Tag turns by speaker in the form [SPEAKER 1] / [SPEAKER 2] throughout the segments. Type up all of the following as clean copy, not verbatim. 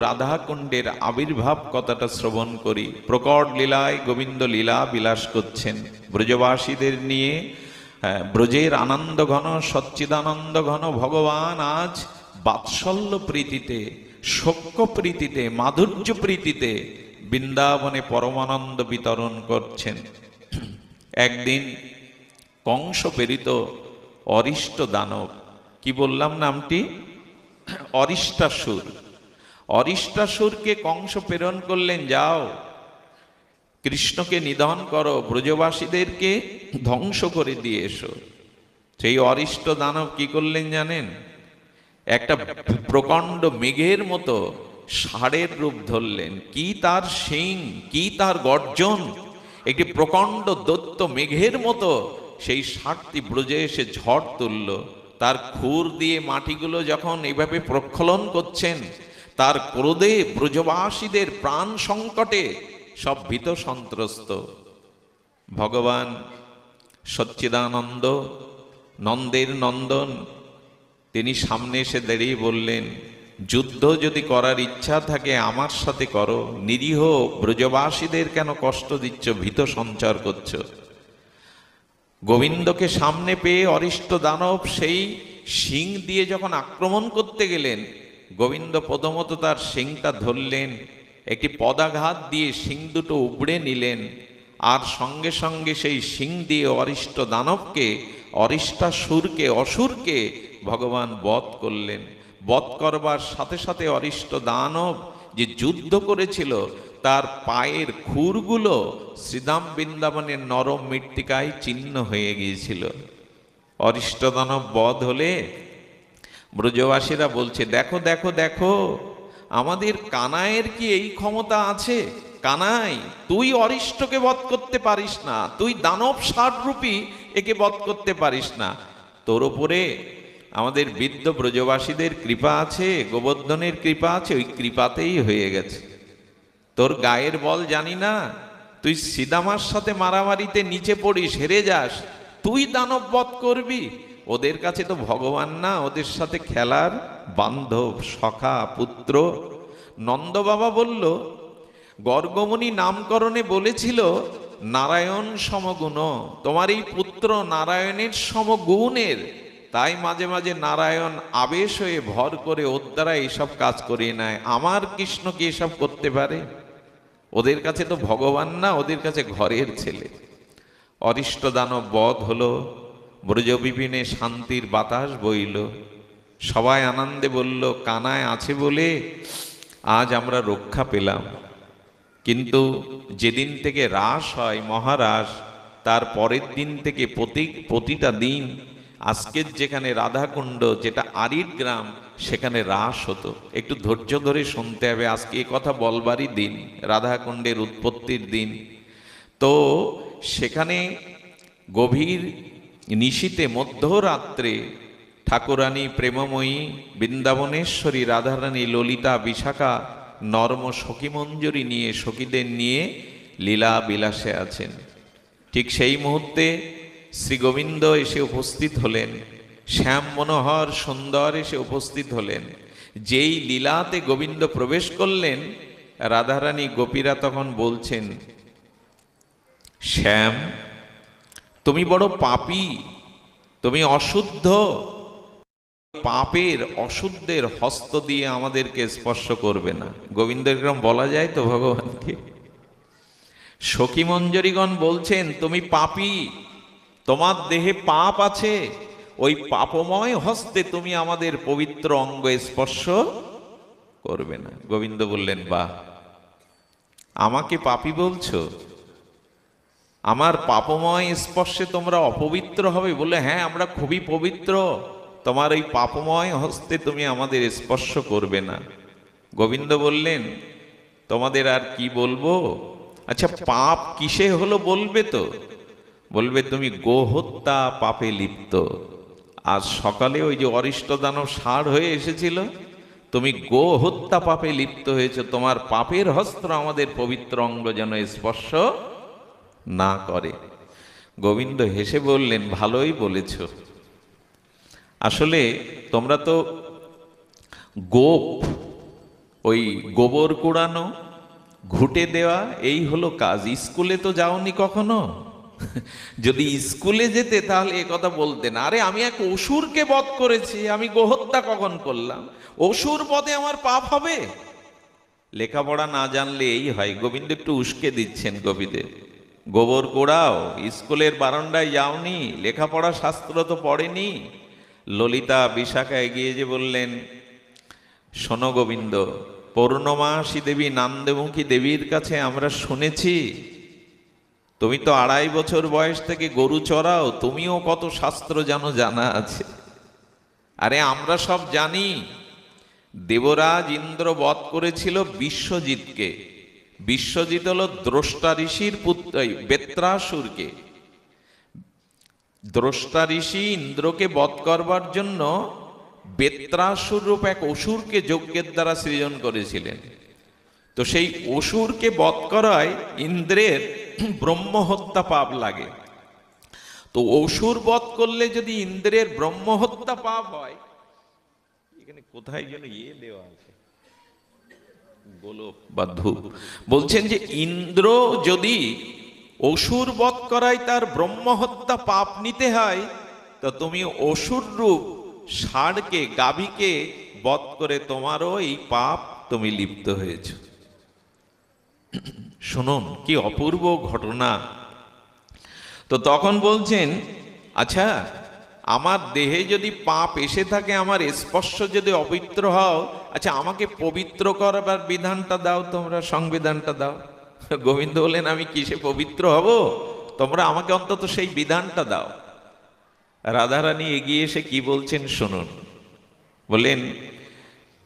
[SPEAKER 1] রাধাকুণ্ডের আবির্ভাব কথাটা শ্রবণ করি। প্রকট লীলায় গোবিন্দ লীলা বিলাস করছেন ব্রজবাসীদের নিয়ে। ব্রজের আনন্দ ঘন সচ্চিদানন্দ ঘন ভগবান আজ বাৎসল্য প্রীতিতে, শোক্য প্রীতিতে, মাধুর্য প্রীতিতে বৃন্দাবনে পরমানন্দ বিতরণ করছেন। একদিন কংস প্রেরিত অরিষ্ট দানব, কি বললাম নামটি? অরিষ্টাসুর। অরিষ্টাসুরকে কংস প্রেরণ করলেন, যাও কৃষ্ণকে নিধন করো, ব্রজবাসীদেরকে ধ্বংস করে দিয়ে এসো। সেই অরিষ্ট দানব কি করলেন জানেন? একটা প্রকাণ্ড মেঘের মতো ষাঁড়ের রূপ ধরলেন। কি তার শিং, কি তার গর্জন! একটি প্রকাণ্ড দৈত্য মেঘের মতো সেই ষাঁড়টি ব্রজে এসে ঝড় তুলল। তার খুর দিয়ে মাটিগুলো যখন এইভাবে প্রক্ষালন করছেন, তার ক্রোধে ব্রজবাসীদের প্রাণ সংকটে সব ভীত সন্ত্রস্ত। ভগবান সচ্চিদানন্দ, নন্দের নন্দন, তিনি সামনে এসে দাঁড়িয়ে বললেন, যুদ্ধ যদি করার ইচ্ছা থাকে আমার সাথে করো, নিরীহ ব্রজবাসীদের কেন কষ্ট দিচ্ছ, ভীত সঞ্চার করছো? গোবিন্দকে সামনে পেয়ে অরিষ্ট দানব সেই শিং দিয়ে যখন আক্রমণ করতে গেলেন, গোবিন্দ প্রথমত তার শিংটা ধরলেন, একটি পদাঘাত দিয়ে শিং দুটো উপড়ে নিলেন, আর সঙ্গে সঙ্গে সেই শিং দিয়ে অরিষ্ট দানবকে, অরিষ্টাসুরকে, অসুরকে ভগবান বধ করলেন। বধ করবার সাথে সাথে অরিষ্ট দানব যে যুদ্ধ করেছিল তার পায়ের খুরগুলো শ্রীধাম বৃন্দাবনের নরম মৃত্তিকায় চিহ্ন হয়ে গিয়েছিল। অরিষ্ট দানব বধ হলে ব্রজবাসীরা বলছে, দেখো দেখো দেখো, আমাদের কানাইয়ের কি এই ক্ষমতা আছে? কানাই, তুই অরিষ্টকে বধ করতে পারিস না, তুই দানব ষাঁড়রূপী একে বধ করতে পারিস না, তোর ওপরে আমাদের বৃদ্ধ ব্রজবাসীদের কৃপা আছে, গোবর্ধনের কৃপা আছে, ওই কৃপাতেই হয়ে গেছে। তোর গায়ের বল জানি না, তুই সীদামার সাথে মারামারিতে নিচে পড়িস, হেরে যাস, তুই দানব বধ করবি? ওদের কাছে তো ভগবান না, ওদের সাথে খেলার বান্ধব, সখা, পুত্র। নন্দ বাবা বলল, গর্গমুনি নামকরণে বলেছিল নারায়ণ সমগুণ, তোমার এই পুত্র নারায়ণের সমগুণের, তাই মাঝে মাঝে নারায়ণ আবেশ হয়ে ভর করে ওর দ্বারা এইসব কাজ করিয়ে নেয়। আমার কৃষ্ণ কি এসব করতে পারে? ওদের কাছে তো ভগবান না, ওদের কাছে ঘরের ছেলে। অরিষ্ট দানব বধ হলো, ব্রজবিপিনে শান্তির বাতাস বইল, সবাই আনন্দে বলল, কানায় আছে বলে আজ আমরা রক্ষা পেলাম। কিন্তু যেদিন থেকে রাস হয়, মহারাস, তার পরের দিন থেকে প্রতিটা দিন, আজকের যেখানে রাধাকুণ্ড, যেটা আরিড গ্রাম, সেখানে রাস হতো। একটু ধৈর্য ধরে শুনতে হবে, আজকে এ কথা বলবারই দিন, রাধাকুণ্ডের উৎপত্তির দিন। তো সেখানে গভীর নিশীতে, মধ্যরাত্রে ঠাকুরানী প্রেমময়ী বৃন্দাবনেশ্বরী রাধারানী ললিতা বিশাখা নর্ম সখী মঞ্জুরি নিয়ে, সখীদের নিয়ে লীলা বিলাসে আছেন। ঠিক সেই মুহূর্তে শ্রী গোবিন্দ এসে উপস্থিত হলেন, শ্যাম মনোহর সুন্দর এসে উপস্থিত হলেন। যেই লীলাতে গোবিন্দ প্রবেশ করলেন, রাধারানী গোপীরা তখন বলছেন, শ্যাম, তুমি বড় পাপী, তুমি অশুদ্ধ, পাপের অশুদ্ধের হস্ত দিয়ে আমাদেরকে স্পর্শ করবে না। গোবিন্দ এরকম বলা যায় তো ভগবানকে? সখী মঞ্জরীগণ বলছেন, তুমি পাপী, তোমার দেহে পাপ আছে, ওই পাপময় হস্তে তুমি আমাদের পবিত্র অঙ্গ স্পর্শ করবে না। গোবিন্দ বললেন, বাহ, আমাকে পাপী বলছো? আমার পাপময় স্পর্শে তোমরা অপবিত্র হবে? বলে, হ্যাঁ, আমরা খুবই পবিত্র, তোমার এই পাপময় হস্তে তুমি আমাদের স্পর্শ করবে না। গোবিন্দ বললেন, তোমাদের আর কি বলবো? আচ্ছা, পাপ কিসে হলো বলবে তো? বলবে, তুমি গোহত্যা পাপে লিপ্ত। আজ সকালে ওই যে অরিষ্ট দানব ষাঁড় হয়ে এসেছিল, তুমি গোহত্যা পাপে লিপ্ত হয়েছে, তোমার পাপের হস্ত আমাদের পবিত্র অঙ্গ যেন স্পর্শ না করে। গোবিন্দ হেসে বললেন, ভালোই বলেছ। আসলে তোমরা তো গোপ, ওই গোবর কুড়ানো, ঘুঁটে দেওয়া, এই হলো কাজ। স্কুলে তো যাওনি কখনো? যদি স্কুলে যেতে তাহলে এ কথা বলতে না, আরে আমি এক অসুরকে বধ করেছি, আমি গোহত্যা কখন করলাম, অসুর বধে আমার পাপ হবে? লেখাপড়া না জানলে এই হয়। গোবিন্দ একটু উস্কে দিচ্ছেন কবিদের, গোবর কোড়াও, স্কুলের বারান্দায় যাওনি, লেখাপড়া শাস্ত্র তো পড়েনি। ললিতা বিশাখা এগিয়ে যে বললেন, শোনো গোবিন্দ, পূর্ণমাসী দেবী নান্দেমুখী দেবীর কাছে আমরা শুনেছি তুমি তো 2.5 বছর বয়স থেকে গরু চড়াও, তুমিও কত শাস্ত্র জানো, জানা আছে। আরে আমরা সব জানি। দেবরাজ ইন্দ্র বধ করেছিল বিশ্বজিৎকে। বিশ্বজিৎ হলো দ্রষ্টা ঋষির পুত্র, বেত্রাসুরকে। দ্রষ্টা ঋষি ইন্দ্রকে বধ করবার জন্য বেত্রাসুর রূপ এক অসুরকে যজ্ঞের দ্বারা সৃজন করেছিলেন। তো সেই অসুরকে বধ করায় ইন্দ্রের ব্রহ্মহত্যা পাপ লাগে। তো অসুর বধ করলে যদি ইন্দ্রের ব্রহ্মহত্যা পাপ হয়, এখানে কোথায় যেন দেওয়া আছে গোলক বা ধূপ, বলছেন যে ইন্দ্র যদি অসুর বধ করায় তার ব্রহ্মহত্যা পাপ নিতে হয়, তো তুমি অসুর রূপ ষাঁড়কে, গাভীকে বধ করে তোমারও এই পাপ তুমি লিপ্ত হয়েছ। শুনুন কি অপূর্ব ঘটনা। তো তখন বলছেন, আচ্ছা আমার দেহে যদি পাপ এসে থাকে, আমার স্পর্শ যদি অপবিত্র হও, আচ্ছা আমাকে পবিত্র করবার বিধানটা দাও, তোমরা সংবিধানটা দাও। গোবিন্দ বললেন, আমি কিসে পবিত্র হব, তোমরা আমাকে অন্তত সেই বিধানটা দাও। রাধারানী এগিয়ে এসে কি বলছেন শুনুন। বলেন,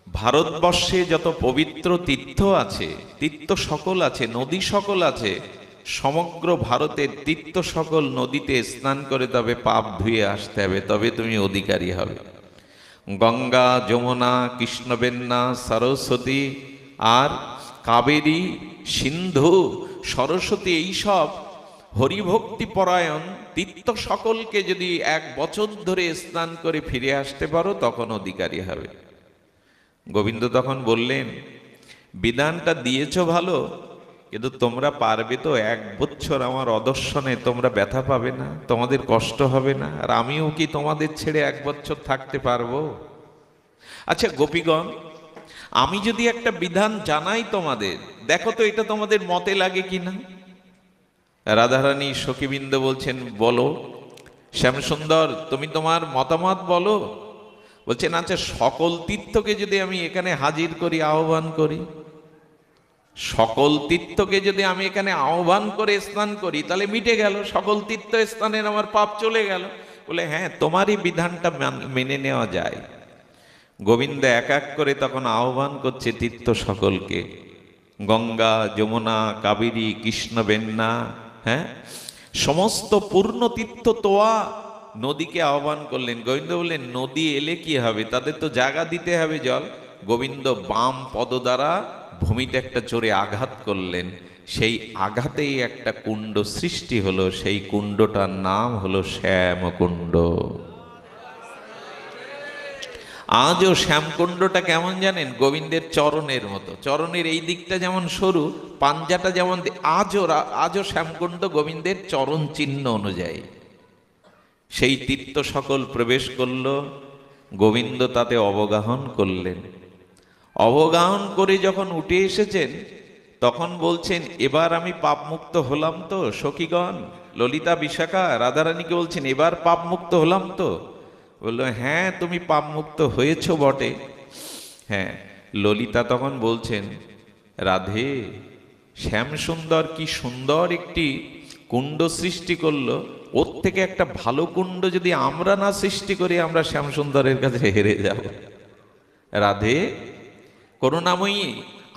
[SPEAKER 1] ভারতবর্ষে যত পবিত্র তীর্থ আছে, তীর্থ সকল আছে, নদী সকল আছে, সমগ্র ভারতের তীর্থ সকল নদীতে স্নান করে তবে পাপ ধুয়ে আসতে হবে, তবে তুমি অধিকারী হবে। গঙ্গা, যমুনা, কৃষ্ণবেন্না, সরস্বতী আর কাবেরী, সিন্ধু, সরস্বতী, এইসব হরিভক্তি পরায়ণ তীর্থ সকলকে যদি 1 বছর ধরে স্নান করে ফিরে আসতে পারো, তখন অধিকারী হবে। গোবিন্দ তখন বললেন, বিধানটা দিয়েছ ভালো, কিন্তু তোমরা পারবে তো? 1 বছর আমার অদর্শনে তোমরা ব্যথা পাবে না? তোমাদের কষ্ট হবে না? আর আমিও কি তোমাদের ছেড়ে 1 বছর থাকতে পারবো? আচ্ছা গোপীগণ, আমি যদি একটা বিধান জানাই তোমাদের, দেখো তো এটা তোমাদের মতে লাগে কিনা। রাধারানী সখীবৃন্দ বলছেন, বলো শ্যামসুন্দর, তুমি তোমার মতামত বলো। বলছেন, আচ্ছা সকল তীর্থকে যদি আমি এখানে হাজির করি, আহ্বান করি, সকল তীর্থকে যদি আমি এখানে আহ্বান করে স্নান করি, তাহলে মিটে গেল, সকল তীর্থ স্নানের আমার পাপ চলে গেল। বলে, হ্যাঁ তোমারই বিধানটা মেনে নেওয়া যায়। গোবিন্দ এক এক করে তখন আহ্বান করছে তীর্থ সকলকে, গঙ্গা, যমুনা, কাবেরী, কৃষ্ণবেন্না, হ্যাঁ সমস্ত পূর্ণ তীর্থ তোয়া নদীকে আহ্বান করলেন। গোবিন্দ বললেন, নদী এলে কি হবে, তাদের তো জায়গা দিতে হবে জল। গোবিন্দ বাম পদ দ্বারা ভূমিতে একটা জোরে আঘাত করলেন, সেই আঘাতেই একটা কুণ্ড সৃষ্টি হলো, সেই কুণ্ডটার নাম হলো শ্যামকুণ্ড। আজও শ্যামকুণ্ডটা কেমন জানেন? গোবিন্দের চরণের মতো। চরণের এই দিকটা যেমন সরু, পাঞ্জাটা যেমন, আজও শ্যামকুণ্ড গোবিন্দের চরণ চিহ্ন অনুযায়ী। সেই তীর্থ সকল প্রবেশ করল, গোবিন্দ তাতে অবগাহন করলেন। অবগাহন করে যখন উঠে এসেছেন, তখন বলছেন, এবার আমি পাপমুক্ত হলাম তো সখীগণ? ললিতা, বিশাখা রাধারানীকে বলছেন, এবার পাপমুক্ত হলাম তো? বললো, হ্যাঁ তুমি পাপমুক্ত হয়েছ বটে। হ্যাঁ। ললিতা তখন বলছেন, রাধে, শ্যামসুন্দর কি সুন্দর একটি কুণ্ড সৃষ্টি করলো, ওর থেকে একটা ভালো কুণ্ড যদি আমরা না সৃষ্টি করি, আমরা শ্যামসুন্দরের কাছে হেরে যাব। রাধে করুণাময়ী,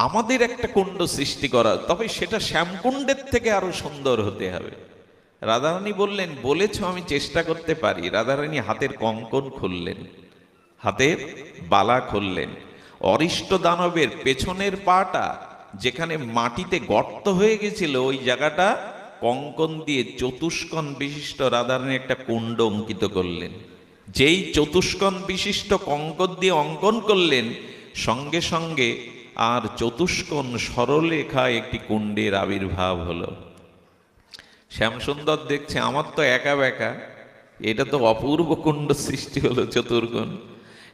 [SPEAKER 1] আমাদের একটা কুণ্ড সৃষ্টি করা, তবে সেটা শ্যামকুণ্ডের থেকে আরো সুন্দর হতে হবে। রাধারানী বললেন, বলেছ, আমি চেষ্টা করতে পারি। রাধারানী হাতের কঙ্কন খুললেন, হাতের বালা খুললেন। অরিষ্ট দানবের পেছনের পাটা যেখানে মাটিতে গর্ত হয়ে গেছিল, ওই জায়গাটা কঙ্কন দিয়ে চতুষ্কোণ বিশিষ্ট রাধারানী একটা কুণ্ড অঙ্কিত করলেন। যেই চতুষ্কোণ বিশিষ্ট কঙ্কন দিয়ে অঙ্কন করলেন, সঙ্গে সঙ্গে আর চতুষ্কোণ সরলরেখা একটি কুণ্ডের আবির্ভাব হলো। শ্যামসুন্দর দেখছে আমার তো একা বেকা, এটা তো অপূর্ব কুণ্ড সৃষ্টি হলো চতুর্কোণ।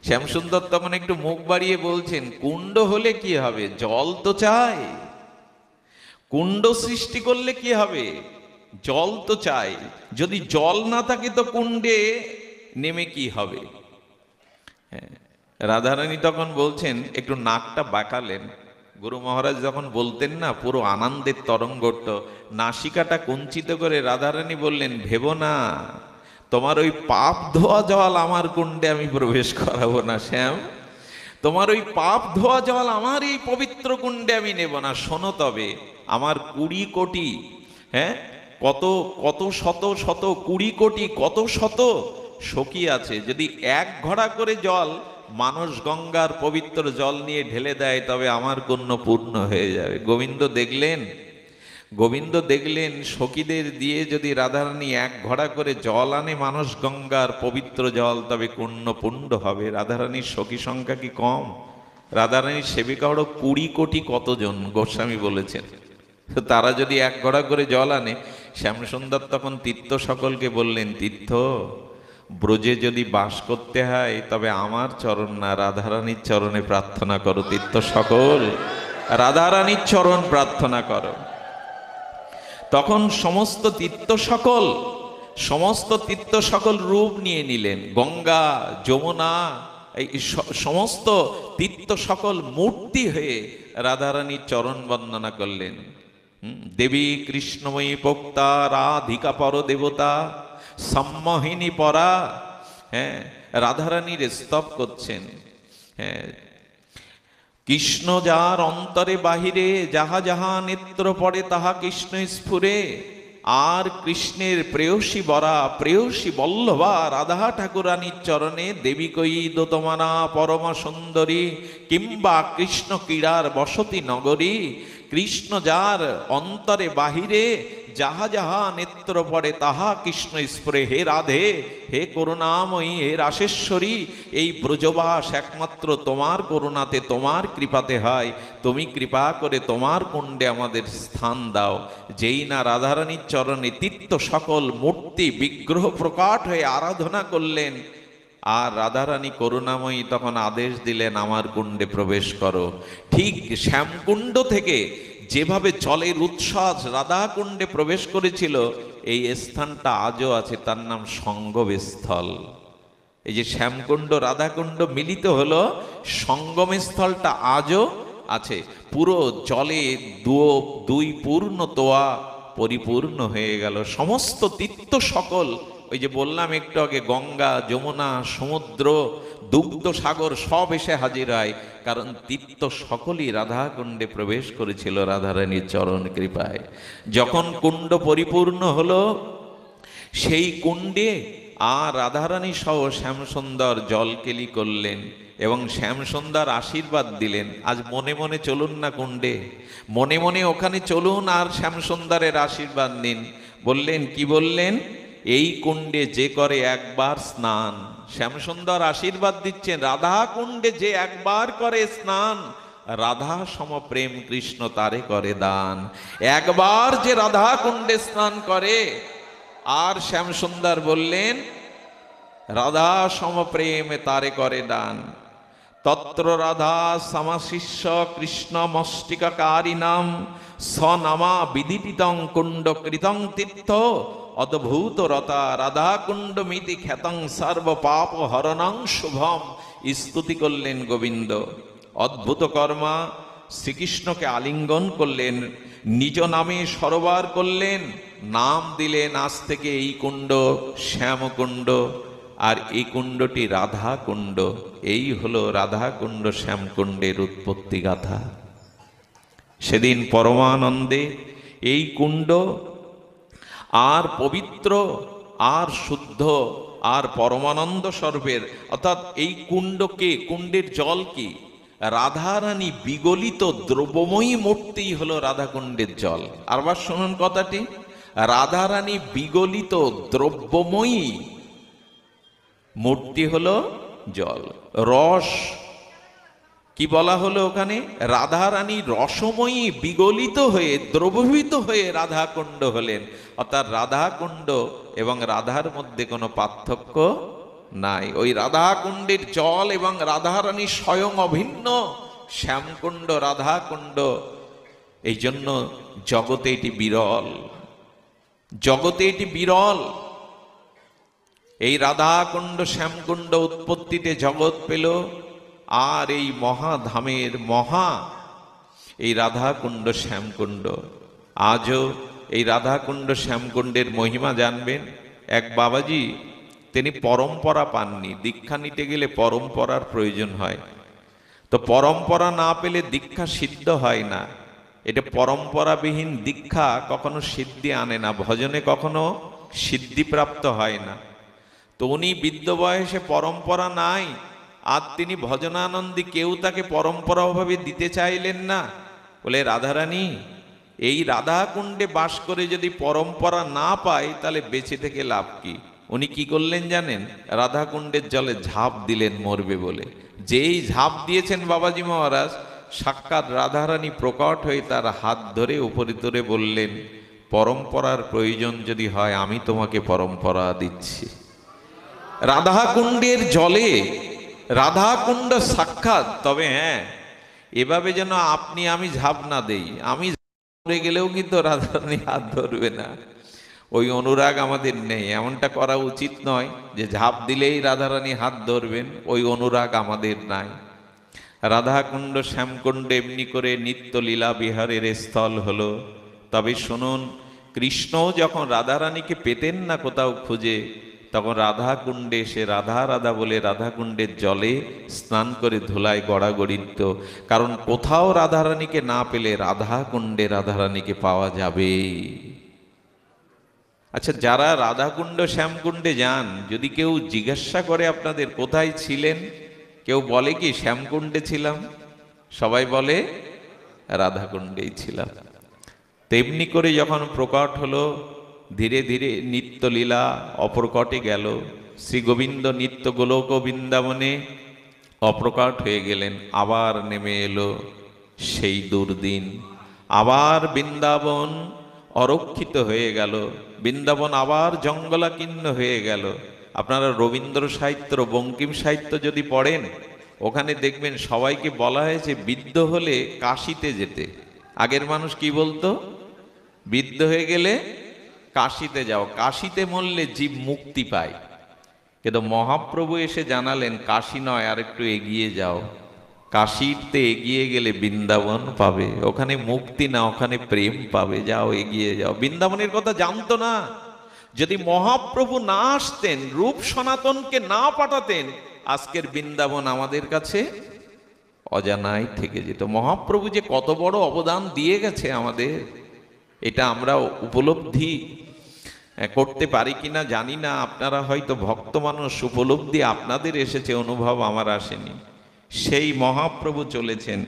[SPEAKER 1] শ্যামসুন্দর তখন একটু মুখ বাড়িয়ে বলছেন, কুণ্ড হলে কি হবে, জল তো চাই। কুণ্ড সৃষ্টি করলে কি হবে, জল তো চাই। যদি জল না থাকে তো কুণ্ডে নেমে কি হবে। হ্যাঁ, রাধারানী তখন বলছেন, একটু নাকটা বাঁকালেন। গুরু মহারাজ যখন বলতেন না, পুরো আনন্দের তরঙ্গ উঠত। নাসিকাটা কুঞ্চিত করে রাধারানী বললেন, ভেবো না, তোমার ওই পাপ ধোয়া জল আমার কুণ্ডে আমি প্রবেশ করাবো না শ্যাম। তোমার ওই পাপ ধোয়া জল আমার এই পবিত্র কুণ্ডে আমি নেব না। শোনো তবে, আমার 20 কোটি, হ্যাঁ, কত কত শত শত 20 কোটি কত শত সখী আছে, যদি এক ঘড়া করে জল মানস গঙ্গার পবিত্র জল নিয়ে ঢেলে দেয়, তবে আমার পুণ্য পূর্ণ হয়ে যাবে। গোবিন্দ দেখলেন সখীদের দিয়ে যদি রাধারানী এক ঘড়া করে জল আনে মানস গঙ্গার পবিত্র জল, তবে পূর্ণ হবে। রাধারানীর সখী সংখ্যা কি কম? রাধারানীর সেবিকা হলো 20 কোটি কতজন, গোস্বামী বলেছেন। তো তারা যদি এক ঘড়া করে জল আনে, শ্যামসুন্দর তখন তীর্থ সকলকে বললেন, তীর্থ, ব্রজে যদি বাস করতে হয় তবে আমার চরণ না, রাধারানীর চরণে প্রার্থনা করো। তীর্থ সকল রাধারানীর চরণ প্রার্থনা করো। তখন সমস্ত তীর্থ সকল রূপ নিয়ে নিলেন। গঙ্গা, যমুনা, এই সমস্ত তীর্থ সকল মূর্তি হয়ে রাধারানীর চরণ বন্দনা করলেন। দেবী কৃষ্ণময়ী পোক্তা রাধিকা পর দেবতা সম্মোহিনী পরা। হ্যাঁ, রাধারানীর স্তব করছেন। হ্যাঁ, কৃষ্ণ যার অন্তরে বাহিরে, যাহা যাহা নেত্র পড়ে তাহা কৃষ্ণ স্ফুরে। আর কৃষ্ণের প্রেয়সী বরা, প্রেয়সী বল্লভা রাধা ঠাকুরানীর চরণে দেবী কই দোতমানা পরমা সুন্দরী, কিংবা কৃষ্ণ ক্রীড়ার বসতি নগরী। কৃষ্ণ যার অন্তরে বাহিরে, যাহা যাহা নেত্র পড়ে তাহা কৃষ্ণ স্ফুরে। হে রাধে, হে করুণাময়ী, হে রাসেশ্বরী, এই ব্রজবাস একমাত্র তোমার করুণাতে, তোমার কৃপাতে হয়। তুমি কৃপা করে তোমার কুণ্ডে আমাদের স্থান দাও। যেই না রাধারানীর চরণে তীর্থ সকল মূর্তি বিগ্রহ প্রকাট হয়ে আরাধনা করলেন, আর রাধারানী করুণাময়ী তখন আদেশ দিলেন, আমার কুণ্ডে প্রবেশ করো। ঠিক শ্যামকুণ্ড থেকে যেভাবে জলের উচ্ছ্বাস রাধা কুণ্ডে প্রবেশ করেছিল, এই স্থানটা আজও আছে, তার নাম সঙ্গমস্থল। এই যে শ্যামকুণ্ড রাধাকুণ্ড মিলিত হলো, সঙ্গম স্থলটা আজও আছে। পুরো জলে দুই পূর্ণ তোয়া পরিপূর্ণ হয়ে গেল। সমস্ত তীর্থ সকল, ওই যে বললাম একটু আগে, গঙ্গা, যমুনা, সমুদ্র, দুগ্ধ সাগর সব এসে হাজির হয়, কারণ তীর্থ সকলই রাধা কুণ্ডে প্রবেশ করেছিল রাধারানীর চরণ কৃপায়। যখন কুণ্ড পরিপূর্ণ হলো, সেই কুণ্ডে আর রাধারানী সহ শ্যামসুন্দর জলকেলি করলেন এবং শ্যামসুন্দর আশীর্বাদ দিলেন। আজ মনে মনে চলুন না কুণ্ডে, মনে মনে ওখানে চলুন আর শ্যামসুন্দরের আশীর্বাদ নিন। বললেন, কি বললেন? এই কুণ্ডে যে করে একবার স্নান, শ্যামসুন্দর আশীর্বাদ দিচ্ছেন, রাধা কুণ্ডে যে একবার করে স্নান, রাধা সম প্রেম কৃষ্ণ তারে করে দান। একবার যে রাধা কুণ্ডে স্নান করে, আর শ্যামসুন্দর বললেন, রাধা সম প্রেম তারে করে দান। তত্র রাধা সমাশিষ্য কৃষ্ণ মষ্টিকাকারিণাম সনামা বিদিতিতং কুণ্ড কৃতং তীর্থ অদ্ভুত রতা রাধা কুণ্ড মিতি খ্যাতং সর্ব পাপ হরণং শুভম। স্তুতি করলেন গোবিন্দ। অদ্ভুত কর্মা শ্রীকৃষ্ণকে আলিঙ্গন করলেন, নিজ নামে সরোবার করলেন, নাম দিলেন আজ থেকে এই কুণ্ড শ্যামকুণ্ড, আর এই কুণ্ডটি রাধা কুণ্ড। এই হলো রাধা কুণ্ড শ্যামকুণ্ডের উৎপত্তি গাথা। সেদিন পরমানন্দে এই কুণ্ড আর পবিত্র আর শুদ্ধ আর পরমানন্দ স্বরূপের, অর্থাৎ এই কুণ্ডকে, কুণ্ডের জল কি? রাধারানী বিগলিত দ্রব্যময়ী মূর্তি হলো রাধাকুণ্ডের জল। আরবার শুনুন কথাটি, রাধারানী বিগলিত দ্রব্যময়ী মূর্তি হলো জল। রস কি বলা হলো ওখানে? রাধারানী রসময়ী বিগলিত হয়ে দ্রবীভূত হয়ে রাধাকুণ্ড হলেন। অর্থাৎ রাধাকুণ্ড এবং রাধার মধ্যে কোনো পার্থক্য নাই। ওই রাধাকুণ্ডের জল এবং রাধারানী স্বয়ং অভিন্ন, শ্যামকুণ্ড রাধাকুণ্ড। এই জন্য জগতে এটি বিরল, জগতে এটি বিরল। এই রাধাকুণ্ড শ্যামকুণ্ড উৎপত্তিতে জগৎ পেল, আর এই মহাধামের এই রাধাকুণ্ড শ্যামকুণ্ড। আজও এই রাধাকুণ্ড শ্যামকুণ্ডের মহিমা জানবেন। এক বাবাজি, তিনি পরম্পরা পাননি। দীক্ষা নিতে গেলে পরম্পরার প্রয়োজন হয়, তো পরম্পরা না পেলে দীক্ষা সিদ্ধ হয় না। এটা পরম্পরাবিহীন দীক্ষা কখনো সিদ্ধি আনে না, ভজনে কখনো সিদ্ধিপ্রাপ্ত হয় না। তো উনি বৃদ্ধ বয়সে পরম্পরা নাই, আর তিনি ভজনানন্দী, কেউ তাকে পরম্পরা অভাবে দিতে চাইলেন না। বলে, রাধারানী, এই রাধাকুণ্ডে বাস করে যদি পরম্পরা না পায় তাহলে বেঁচে থেকে লাভ কি? উনি কি করলেন জানেন? রাধাকুণ্ডের জলে ঝাঁপ দিলেন মরবে বলে। যেই ঝাঁপ দিয়েছেন বাবাজি মহারাজ, সাক্ষাৎ রাধারানী প্রকট হয়ে তার হাত ধরে উপরে ধরে বললেন, পরম্পরার প্রয়োজন যদি হয় আমি তোমাকে পরম্পরা দিচ্ছি। রাধাকুণ্ডের জলে, রাধাকুণ্ড সাক্ষাৎ। তবে হ্যাঁ, এভাবে যেন আপনি আমি ঝাঁপ না দেই। আমি পড়ে গেলেও কিন্তু রাধারানী হাত ধরবে না, ওই অনুরাগ আমাদের নেই। এমনটা করা উচিত নয় যে ঝাঁপ দিলেই রাধারানী হাত ধরবেন, ওই অনুরাগ আমাদের নাই। রাধাকুণ্ড শ্যামকুণ্ড এমনি করে নিত্য লীলা বিহারের স্থল হলো। তবে শুনুন, কৃষ্ণ যখন রাধারানীকে পেতেন না কোথাও খুঁজে, তখন রাধাকুণ্ডে এসে রাধা রাধা বলে রাধাকুণ্ডের জলে স্নান করে ধুলায় গড়াগড়িত। কারণ কোথাও রাধারানীকে না পেলে রাধাকুণ্ডে রাধারানীকে পাওয়া যাবে। আচ্ছা, যারা রাধাকুণ্ড শ্যামকুণ্ডে যান, যদি কেউ জিজ্ঞাসা করে আপনাদের কোথায় ছিলেন, কেউ বলে কি শ্যামকুণ্ডে ছিলাম? সবাই বলে রাধাকুণ্ডেই ছিলাম। তেমনি করে যখন প্রকট হলো, ধীরে ধীরে নিত্যলীলা অপ্রকটে গেল। শ্রী গোবিন্দ নিত্য গোলক বৃন্দাবনে অপ্রকট হয়ে গেলেন। আবার নেমে এলো সেই দুর্দিন, আবার বৃন্দাবন অরক্ষিত হয়ে গেল, বৃন্দাবন আবার জঙ্গলাকীর্ণ হয়ে গেল। আপনারা রবীন্দ্র সাহিত্য, বঙ্কিম সাহিত্য যদি পড়েন, ওখানে দেখবেন সবাইকে বলা হয়েছে বৃদ্ধ হলে কাশিতে যেতে। আগের মানুষ কি বলতো? বৃদ্ধ হয়ে গেলে কাশিতে যাও, কাশিতে মরলে জীব মুক্তি পায়। কিন্তু মহাপ্রভু এসে জানালেন, কাশি নয়, আর একটু এগিয়ে যাও। কাশিতে এগিয়ে গেলে বৃন্দাবন পাবে, ওখানে মুক্তি না, ওখানে প্রেম পাবে। যাও, এগিয়ে যাও। বৃন্দাবনের কথা জানতো না। যদি মহাপ্রভু না আসতেন, রূপ সনাতনকে না পাঠাতেন, আজকের বৃন্দাবন আমাদের কাছে অজানাই থেকে যেত। মহাপ্রভু যে কত বড় অবদান দিয়ে গেছে আমাদের, এটা আমরা উপলব্ধি করতে পারি কিনা জানি না। আপনারা হয়তো ভক্ত মানুষ, উপলব্ধি আপনাদের এসেছে, অনুভব আমার আসেনি। সেই মহাপ্রভু চলেছেন,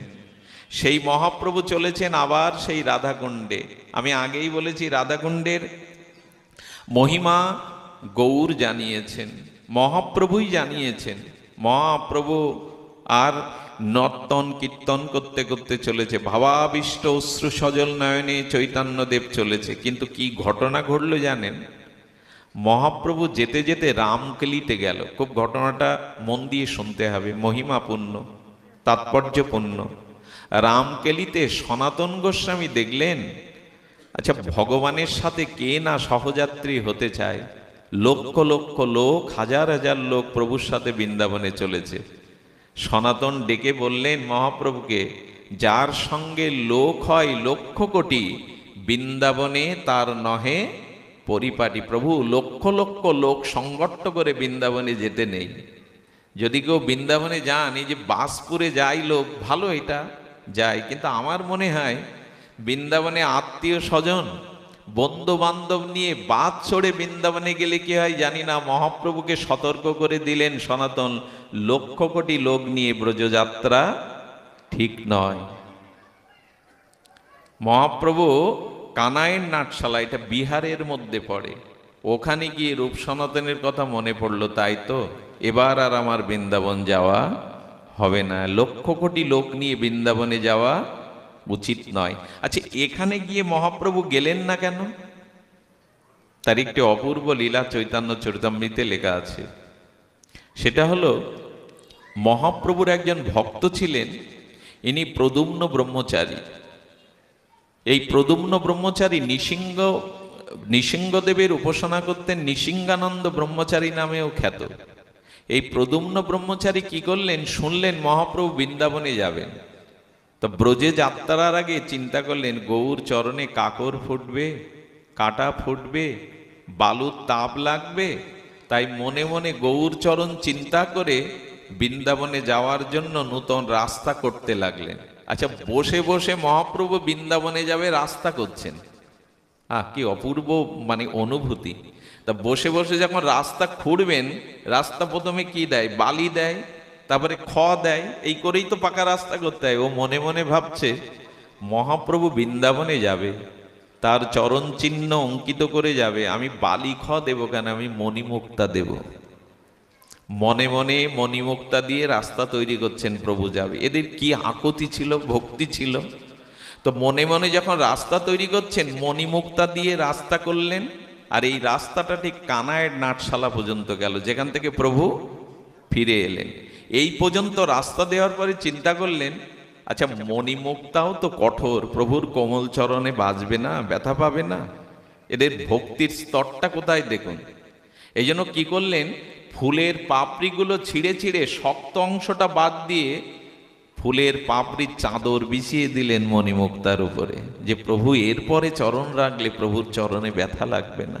[SPEAKER 1] সেই মহাপ্রভু চলেছেন আবার সেই রাধাকুণ্ডে। আমি আগেই বলেছি, রাধাকুণ্ডের মহিমা গৌর জানিয়েছেন, মহাপ্রভুই জানিয়েছেন। মহাপ্রভু আর নর্তন কীর্তন করতে করতে চলেছে, ভাবাবিষ্ট অশ্রু সজল নয়নে চৈতন্যদেব চলেছে। কিন্তু কি ঘটনা ঘটলো জানেন? মহাপ্রভু যেতে যেতে রামকেলিতে গেল। খুব ঘটনাটা মন দিয়ে শুনতে হবে, মহিমাপূর্ণ, তাৎপর্যপূর্ণ। রামকেলিতে সনাতন গোস্বামী দেখলেন, আচ্ছা, ভগবানের সাথে কে না সহযাত্রী হতে চায়? লক্ষ লক্ষ লোক, হাজার হাজার লোক প্রভুর সাথে বৃন্দাবনে চলেছে। সনাতন ডেকে বললেন মহাপ্রভুকে, যার সঙ্গে লোক হয় লক্ষ কোটি, বৃন্দাবনে তার নহে পরিপাটি। প্রভু লক্ষ লক্ষ লোক সংগঠন করে বৃন্দাবনে যেতে নেই। যদি কেউ বৃন্দাবনে যান, এই যে বাসপুরে যায় লোক, ভালো, এটা যায়, কিন্তু আমার মনে হয় বৃন্দাবনে আত্মীয় স্বজন, বন্ধু বান্ধব নিয়ে বাদ চড়ে বৃন্দাবনে গেলে কি হয় জানি না। মহাপ্রভুকে সতর্ক করে দিলেন সনাতন, লক্ষ কোটি লোক নিয়ে ব্রজযাত্রা ঠিক নয়। মহাপ্রভু কানাইয়ের নাটশালা, এটা বিহারের মধ্যে পড়ে, ওখানে গিয়ে রূপ সনাতনের কথা মনে পড়লো, তাই তো এবার আর আমার বৃন্দাবন যাওয়া হবে না। লক্ষ কোটি লোক নিয়ে বৃন্দাবনে যাওয়া উচিত নয়। আচ্ছা, এখানে গিয়ে মহাপ্রভু গেলেন না কেন? তার একটি অপূর্ব লীলা চৈতন্য চরিতামৃতে লেখা আছে। সেটা হলো, মহাপ্রভুর একজন ভক্ত ছিলেন, ইনি প্রদ্যুম্ন ব্রহ্মচারী। এই প্রদ্যুম্ন ব্রহ্মচারী নৃসিংহদেবের উপাসনা করতেন, নৃসিংহানন্দ ব্রহ্মচারী নামেও খ্যাত। এই প্রদ্যুম্ন ব্রহ্মচারী কি করলেন, শুনলেন মহাপ্রভু বৃন্দাবনে যাবেন, তো ব্রজে যাত্রার আগে চিন্তা করলেন গৌর চরণে কাকর ফুটবে, কাঁটা ফুটবে, বালুর তাপ লাগবে, তাই মনে মনে গৌর চরণ চিন্তা করে বৃন্দাবনে যাওয়ার জন্য নূতন রাস্তা করতে লাগলেন। আচ্ছা, বসে বসে মহাপ্রভু বৃন্দাবনে যাবে রাস্তা করছেন, কি অপূর্ব অনুভূতি। তা বসে বসে যখন রাস্তা খুঁড়বেন, রাস্তা প্রথমে কি দেয়, বালি দেয়, তারপরে দেয়, এই করেই তো পাকা রাস্তা করতে হয়। ও মনে মনে ভাবছে মহাপ্রভু বৃন্দাবনে যাবে, তার চরণ চিহ্ন অঙ্কিত করে যাবে, আমি বালি দেব কেন, আমি মণিমুক্তা দেব। মনে মনে মণিমুক্তা দিয়ে রাস্তা তৈরি করছেন, প্রভু যাবে। এদের কি আকুতি ছিল, ভক্তি ছিল। তো মনে মনে যখন রাস্তা তৈরি করছেন, মণিমুক্তা দিয়ে রাস্তা করলেন, আর এই রাস্তাটা ঠিক কানায়ের নাটশালা পর্যন্ত গেল, যেখান থেকে প্রভু ফিরে এলেন। এই পর্যন্ত রাস্তা দেওয়ার পরে চিন্তা করলেন, আচ্ছা মণিমুক্তাও তো কঠোর, প্রভুর কোমল চরণে বাজবে না, ব্যথা পাবে না। এদের ভক্তির স্তরটা কোথায় দেখুন। এই জন্য কি করলেন, ফুলের পাপড়িগুলো ছিঁড়ে ছিঁড়ে শক্ত অংশটা বাদ দিয়ে ফুলের পাপড়ির চাদর বিছিয়ে দিলেন মণিমুক্তার উপরে, যে প্রভু এরপরে চরণ রাখলে প্রভুর চরণে ব্যথা লাগবে না।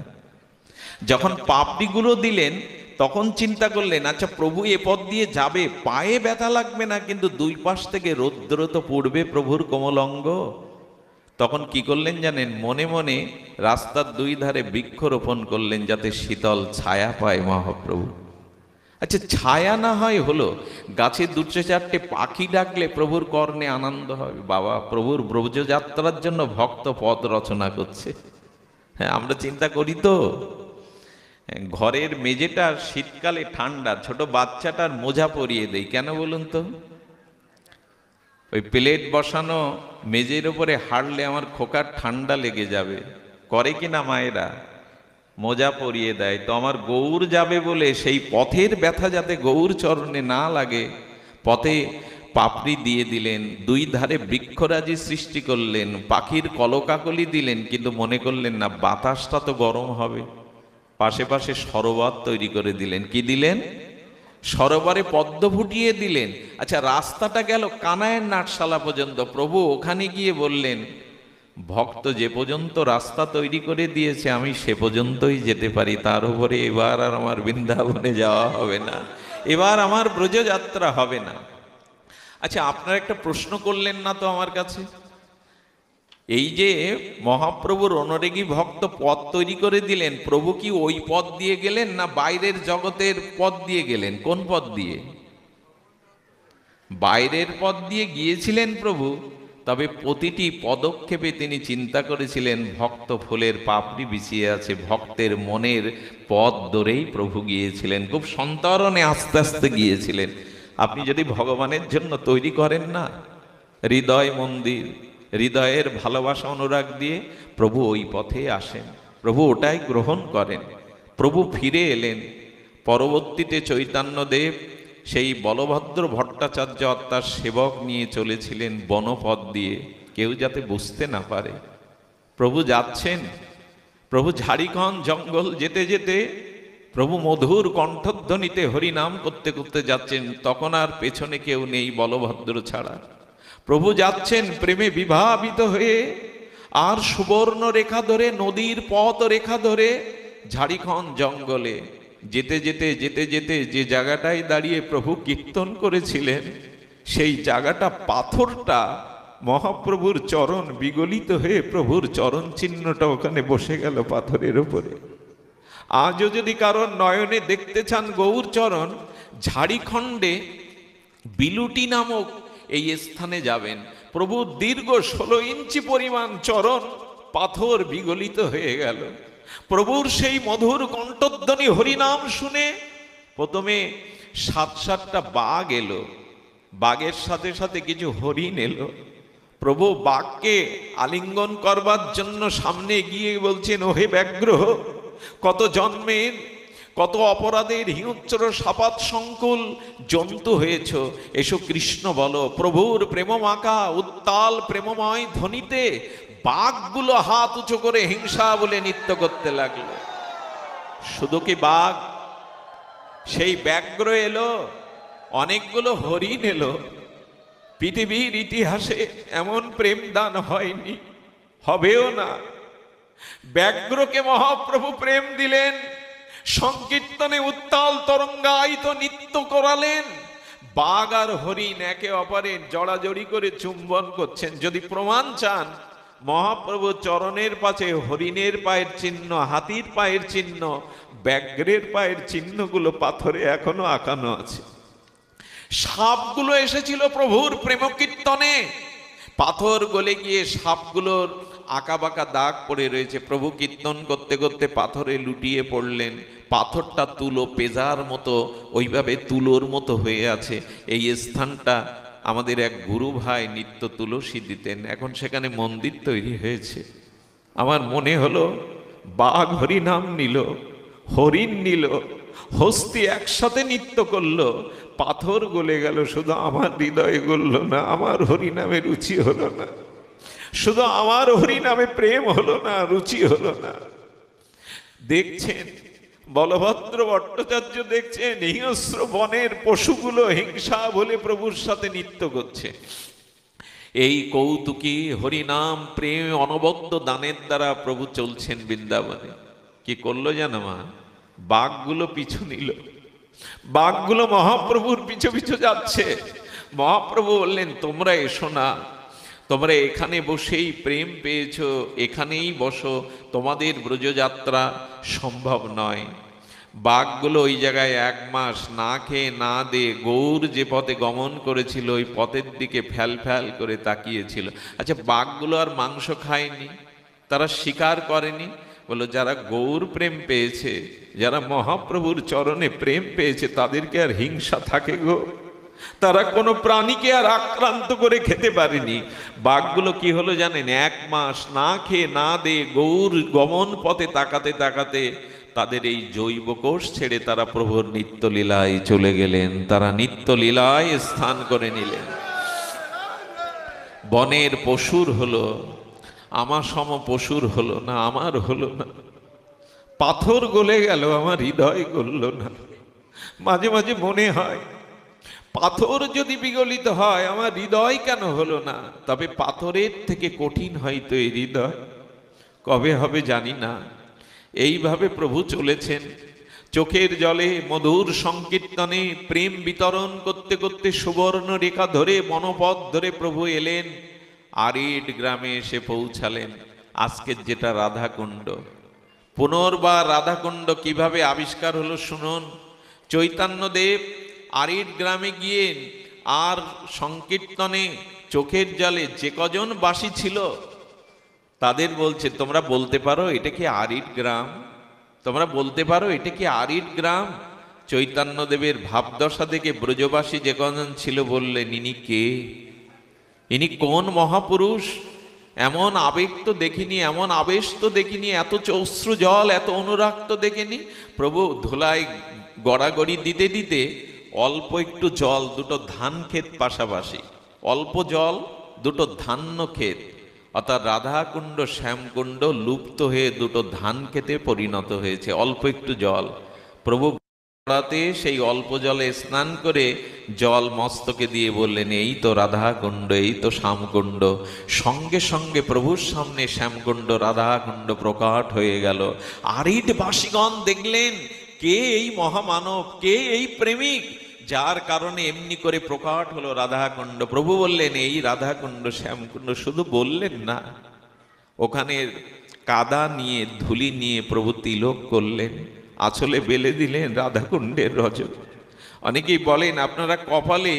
[SPEAKER 1] যখন পাপড়িগুলো দিলেন, তখন চিন্তা করলেন, আচ্ছা প্রভু এ পথ দিয়ে যাবে, পায়ে ব্যথা লাগবে না, কিন্তু দুই পাশ থেকে রৌদ্র তো পড়বে প্রভুর কোমল অঙ্গ। তখন কি করলেন জানেন, মনে মনে রাস্তার দুই ধারে বৃক্ষরোপণ করলেন, যাতে শীতল ছায়া পায় মহাপ্রভু। আচ্ছা, ছায়া না হয় হলো, গাছে দুটো চারটে পাখি ডাকলে প্রভুর কর্ণে আনন্দ হবে। বাবা, প্রভুর ব্রজযাত্রার জন্য ভক্ত পদ রচনা করছে। হ্যাঁ, আমরা চিন্তা করি তো, ঘরের মেঝেটা শীতকালে ঠান্ডা, ছোট বাচ্চাটার মোজা পরিয়ে দেই কেন বলুন তো? ওই প্লেট বসানো মেঝের উপরে হাঁটলে আমার খোকার ঠান্ডা লেগে যাবে, করে কিনা মায়েরা? মোজা পরিয়ে দেয়। তো আমার গৌর যাবে বলে সেই পথের ব্যথা যাতে গৌর চরণে না লাগে, পথে পাপড়ি দিয়ে দিলেন, দুই ধারে বৃক্ষরাজি সৃষ্টি করলেন, পাখির কলকাকলি দিলেন, কিন্তু মনে করলেন না বাতাসটা তো গরম হবে, পাশে পাশে সরোবর তৈরি করে দিলেন। কি দিলেন? সরোবরে পদ্ম ফুটিয়ে দিলেন। আচ্ছা, রাস্তাটা গেল কানায়ের নাটশালা পর্যন্ত। প্রভু ওখানে গিয়ে বললেন, ভক্ত যে পর্যন্ত রাস্তা তৈরি করে দিয়েছে আমি সে পর্যন্তই যেতে পারি, তার উপরে এবার আর আমার বৃন্দাবনে যাওয়া হবে না, এবার আমার ব্রজযাত্রা হবে না। আচ্ছা, আপনারা একটা প্রশ্ন করলেন না তো আমার কাছে, এই যে মহাপ্রভুর অনুরাগী ভক্ত পথ তৈরি করে দিলেন, প্রভু কি ওই পথ দিয়ে গেলেন না বাইরের জগতের পথ দিয়ে গেলেন? কোন পথ দিয়ে? বাইরের পথ দিয়ে গিয়েছিলেন প্রভু, তবে প্রতিটি পদক্ষেপে তিনি চিন্তা করেছিলেন ভক্ত ফুলের পাপড়ি বিছিয়ে আছে, ভক্তের মনের পথ ধরেই প্রভু গিয়েছিলেন, খুব সন্তরণে আস্তে আস্তে গিয়েছিলেন। আপনি যদি ভগবানের জন্য তৈরি করেন না হৃদয় মন্দির, হৃদয়ের ভালোবাসা অনুরাগ দিয়ে, প্রভু ওই পথে আসেন, প্রভু ওটাই গ্রহণ করেন। প্রভু ফিরে এলেন। পরবর্তীতে চৈতন্যদেব সেই বলভদ্র ভট্টাচার্য তার সেবক নিয়ে চলেছিলেন বনপথ দিয়ে, কেউ যাতে বুঝতে না পারে। প্রভু যাচ্ছেন, প্রভু ঝাড়িখণ্ড জঙ্গল যেতে যেতে প্রভু মধুর কণ্ঠধ্বনিতে হরিনাম করতে করতে যাচ্ছেন, তখন আর পেছনে কেউ নেই বলভদ্র ছাড়া। প্রভু যাচ্ছেন প্রেমে বিভাবিত হয়ে, আর সুবর্ণ রেখা ধরে, নদীর পথ রেখা ধরে ঝাড়িখণ্ড জঙ্গলে যেতে যেতে যেতে যেতে যে জায়গাটায় দাঁড়িয়ে প্রভু কীর্তন করেছিলেন, সেই জায়গাটা পাথরটা মহাপ্রভুর চরণ বিগলিত হয়ে প্রভুর চরণ চিহ্নটা ওখানে বসে গেল পাথরের উপরে। আজও যদি কারণ নয়নে দেখতে চান গৌর চরণ, ঝাড়িখণ্ডে বিলুটি নামক এই স্থানে যাবেন। প্রভু দীর্ঘ 16 ইঞ্চি পরিমাণ চরণ পাথর বিগলিত হয়ে গেল। প্রভুর সেই মধুর কণ্ঠধ্বনি হরিনাম শুনে প্রথমে 7-7টা বাঘ এলো, বাঘের সাথে সাথে কিছু হরিণ এলো। প্রভু বাঘকে আলিঙ্গন করবার জন্য সামনে গিয়ে বলছেন, ওহে ব্যাঘ্র, কত জন্মের কত অপরাধের হিংস্র সাপাত সংকুল জন্তু হয়েছ, এসো কৃষ্ণ বলো। প্রভুর প্রেমমাখা উত্তাল প্রেমময় ধ্বনিতে বাঘগুলো হাত উঁচু করে হিংসা বলে নৃত্য করতে লাগলো। শুধু কি বাঘ, সেই ব্যাঘ্র এলো, অনেকগুলো হরিণ এলো। পৃথিবীর ইতিহাসে এমন প্রেম দান হয়নি, হবেও না। ব্যাঘ্রকে মহাপ্রভু প্রেম দিলেন, সংকীর্তনে উত্তাল তরঙ্গায়িত নৃত্য করালেন। বাঘ আর হরিণ একে অপরের জড়াজড়ি করে চুম্বন করছেন। যদি প্রমাণ চান, মহাপ্রভু চরণের পাশে হরিণের পায়ের চিহ্ন, হাতির পায়ের চিহ্ন, ব্যাঘ্রের পায়ের চিহ্নগুলো পাথরে এখনো আঁকানো আছে। সাপগুলো এসেছিল প্রভুর প্রেম কীর্তনে, পাথর গলে গিয়ে সাপগুলোর আঁকা বাঁকা দাগ পড়ে রয়েছে। প্রভু কীর্তন করতে করতে পাথরে লুটিয়ে পড়লেন, পাথরটা তুলো পেজার মতো ওইভাবে তুলোর মতো হয়ে আছে। এই স্থানটা আমাদের এক গুরু ভাই নিত্য তুলসী দিতেন, এখন সেখানে মন্দির তৈরি হয়েছে। আমার মনে হলো বাঘ হরিনাম নিল, হরিণ নিল, হস্তি একসাথে নৃত্য করলো, পাথর গলে গেল, শুধু আমার হৃদয় গলল না, আমার হরিনামে রুচি হলো না, শুধু আমার হরিনামে প্রেম হলো না, রুচি হলো না। দেখছেন বলভদ্র ভট্টাচার্য, দেখছেন হিংস্র বনের পশুগুলো হিংসা বলে প্রভুর সাথে নৃত্য করছে। এই কৌতুকী হরিনাম প্রেম অনবদ্য দানের দ্বারা প্রভু চলছেন বৃন্দাবনে। কি করলো জানো মা? বাঘগুলো পিছু নিল, বাঘগুলো মহাপ্রভুর পিছু পিছু যাচ্ছে। মহাপ্রভু বললেন, তোমরা এসো না, তোমরা এখানে বসেই প্রেম পেয়েছো, এখানেই বসো, তোমাদের ব্রজযাত্রা সম্ভব নয়। বাঘগুলো ওই জায়গায় 1 মাস না খেয়ে না দিয়ে গৌর যে পথে গমন করেছিল ওই পথের দিকে ফ্যাল ফ্যাল করে তাকিয়েছিল। আচ্ছা, বাঘগুলো আর মাংস খায়নি, তারা শিকার করেনি? বলো, যারা গৌর প্রেম পেয়েছে, যারা মহাপ্রভুর চরণে প্রেম পেয়েছে, তাদেরকে আর হিংসা থাকে গো? তারা কোনো প্রাণীকে আর আক্রান্ত করে খেতে পারেনি। বাঘগুলো কি হলো জানেন? 1 মাস না খেয়ে না দিয়ে গৌর গমন পথে তাকাতে তাকাতে তাদের এই জৈব কোষ ছেড়ে তারা প্রভুর নিত্যলীলায় চলে গেলেন, তারা নিত্যলীলায় স্থান করে নিলেন। বনের পশুর হলো, আমার সম পশুর হলো না, আমার হলো না। পাথর গলে গেল, আমার হৃদয় গলল না। মাঝে মাঝে মনে হয়, পাথর যদি বিগলিত হয়, আমার হৃদয় কেন হলো না? তবে পাথরের থেকে কঠিন হয়তো এই হৃদয়, কবে হবে জানি না। এইভাবে প্রভু চলেছেন, চোখের জলে মধুর সংকীর্তনে প্রেম বিতরণ করতে করতে সুবর্ণ রেখা ধরে বনপথ ধরে প্রভু এলেন, আরিড গ্রামে এসে পৌঁছালেন। আজকের যেটা রাধাকুণ্ড। পুনর্বার রাধাকুণ্ড কিভাবে আবিষ্কার হলো শুনুন। চৈতন্যদেব আরিড গ্রামে গিয়ে আর সংকীর্তনে চোখের জলে যে কজন বাসী ছিল তাদের বলছে, তোমরা বলতে পারো এটা কি আরিড গ্রাম? তোমরা বলতে পারো এটা কি আরিড গ্রাম? চৈতন্যদেবের ভাবদশা দেখে ব্রজবাসী যে কজন ছিল বললেন, ইনি কে? ইনি কোন মহাপুরুষ? এমন আবেগ তো দেখিনি, এমন আবেশ তো দেখিনি, এত অশ্রু জল, এত অনুরাগ তো দেখিনি। প্রভু ধুলায় গড়াগড়ি দিতে দিতে অল্প একটু জল, 2টো ধান ক্ষেত পাশাপাশি, অল্প জল 2টো ধান্য ক্ষেত, অর্থাৎ রাধাকুণ্ড শ্যামকুণ্ড লুপ্ত হয়ে 2টো ধান ক্ষেতে পরিণত হয়েছে। অল্প একটু জল, প্রভু গড়াতে সেই অল্প জলে স্নান করে জল মস্তকে দিয়ে বললেন, এই তো রাধাকুণ্ড, এই তো শ্যামকুণ্ড। সঙ্গে সঙ্গে প্রভুর সামনে শ্যামকুণ্ড রাধাকুণ্ড প্রকাট হয়ে গেল। আরিড বাসীগণ দেখলেন, কে এই মহামানব, কে এই প্রেমিক, যার কারণে এমনি করে প্রকাট হলো রাধাকুণ্ড। প্রভু বললেন, এই রাধাকুণ্ড শ্যামকুণ্ড। শুধু বললেন না, ওখানে কাদা নিয়ে ধুলি নিয়ে প্রভু তিলক করলেন, আঁচলে বেলে দিলেন রাধাকুণ্ডের রজত। অনেকেই বলেন, আপনারা কপালে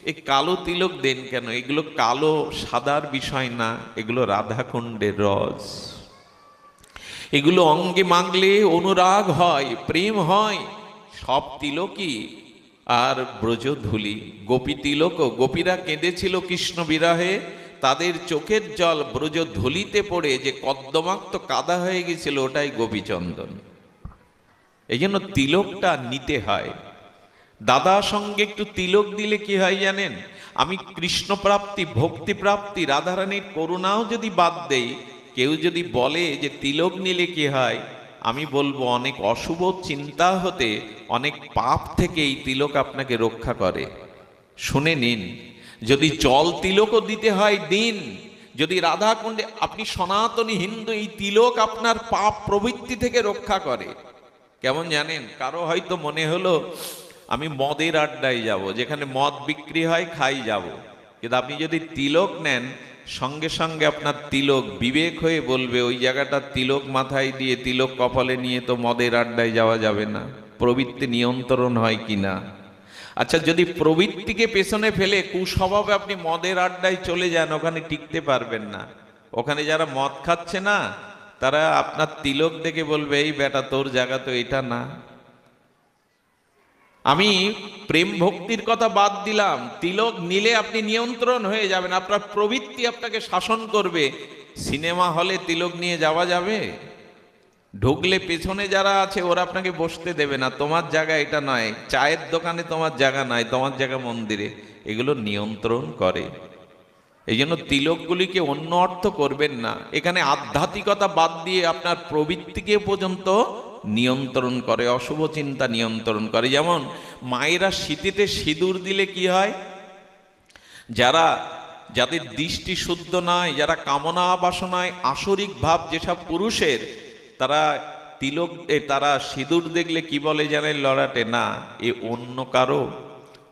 [SPEAKER 1] এই কালো তিলক দেন কেন? এগুলো কালো সাদার বিষয় না, এগুলো রাধাকুণ্ডের রজ। এগুলো অঙ্গে মাগলে অনুরাগ হয়, প্রেম হয়। সব তিলকই আর ব্রজধূলি, গোপী তিলক, গোপীরা কেঁদেছিল কৃষ্ণ বিরহে, তাদের চোখের জল ব্রজধূলিতে পড়ে যে কদ্দমাক্ত কাদা হয়ে গেছিল, ওটাই গোপীচন্দন। এই জন্য তিলকটা নিতে হয়। দাদা সঙ্গে একটু তিলক দিলে কি হয় জানেন? আমি কৃষ্ণ প্রাপ্তি, ভক্তি প্রাপ্তি, রাধারানীর করুণাও যদি বাদ দেই, কেউ যদি বলে যে তিলক নিলে কি হয়, আমি বলবো অনেক অশুভ চিন্তা হতে, অনেক পাপ থেকে এই তিলক আপনাকে রক্ষা করে। শুনে নিন, যদি জল তিলকও দিতে হয় দিন। যদি রাধা কুণ্ডে আপনি সনাতনী হিন্দু, এই তিলক আপনার পাপ প্রবৃত্তি থেকে রক্ষা করে। কেমন জানেন? কারো হয়তো মনে হলো আমি মদের আড্ডায় যাব, যেখানে মদ বিক্রি হয় খাই যাব, কিন্তু আপনি যদি তিলক নেন, সঙ্গে সঙ্গে আপনার তিলক বিবেক হয়ে বলবে ওই জায়গাটা তিলক মাথায় দিয়ে, তিলক কপালে নিয়ে তো মদের আড্ডায় যাওয়া যাবে না। প্রবৃত্তি নিয়ন্ত্রণ হয় কিনা? আচ্ছা, যদি প্রবৃত্তিকে পেছনে ফেলে কুস্বভাবে আপনি মদের আড্ডায় চলে যান, ওখানে টিকতে পারবেন না। ওখানে যারা মদ খাচ্ছে না, তারা আপনার তিলক দেখে বলবে এই বেটা তোর জায়গা তো এটা না। আমি প্রেম ভক্তির কথা বাদ দিলাম, তিলক নিলে আপনি নিয়ন্ত্রণ হয়ে যাবেন, আপনার প্রবৃত্তি আপনাকে শাসন করবে। সিনেমা হলে তিলক নিয়ে যাওয়া যাবে? ঢুকলে পেছনে যারা আছে ওরা আপনাকে বসতে দেবে না, তোমার জায়গা এটা নয়। চায়ের দোকানে তোমার জায়গা নয়, তোমার জায়গা মন্দিরে। এগুলো নিয়ন্ত্রণ করে। এই জন্য তিলকগুলিকে অন্য অর্থ করবেন না। এখানে আধ্যাত্মিকতা বাদ দিয়ে আপনার প্রবৃত্তিকে পর্যন্ত নিয়ন্ত্রণ করে, অশুভ চিন্তা নিয়ন্ত্রণ করে। যেমন মায়েরা শীতেতে সিঁদুর দিলে কি হয়? যাদের দৃষ্টি শুদ্ধ নয়, যারা কামনা বাসনায় আসরিক ভাব যেসব পুরুষের, তারা তিলক তারা সিঁদুর দেখলে কি বলে জানেন? লড়াটে না, এ অন্য কারো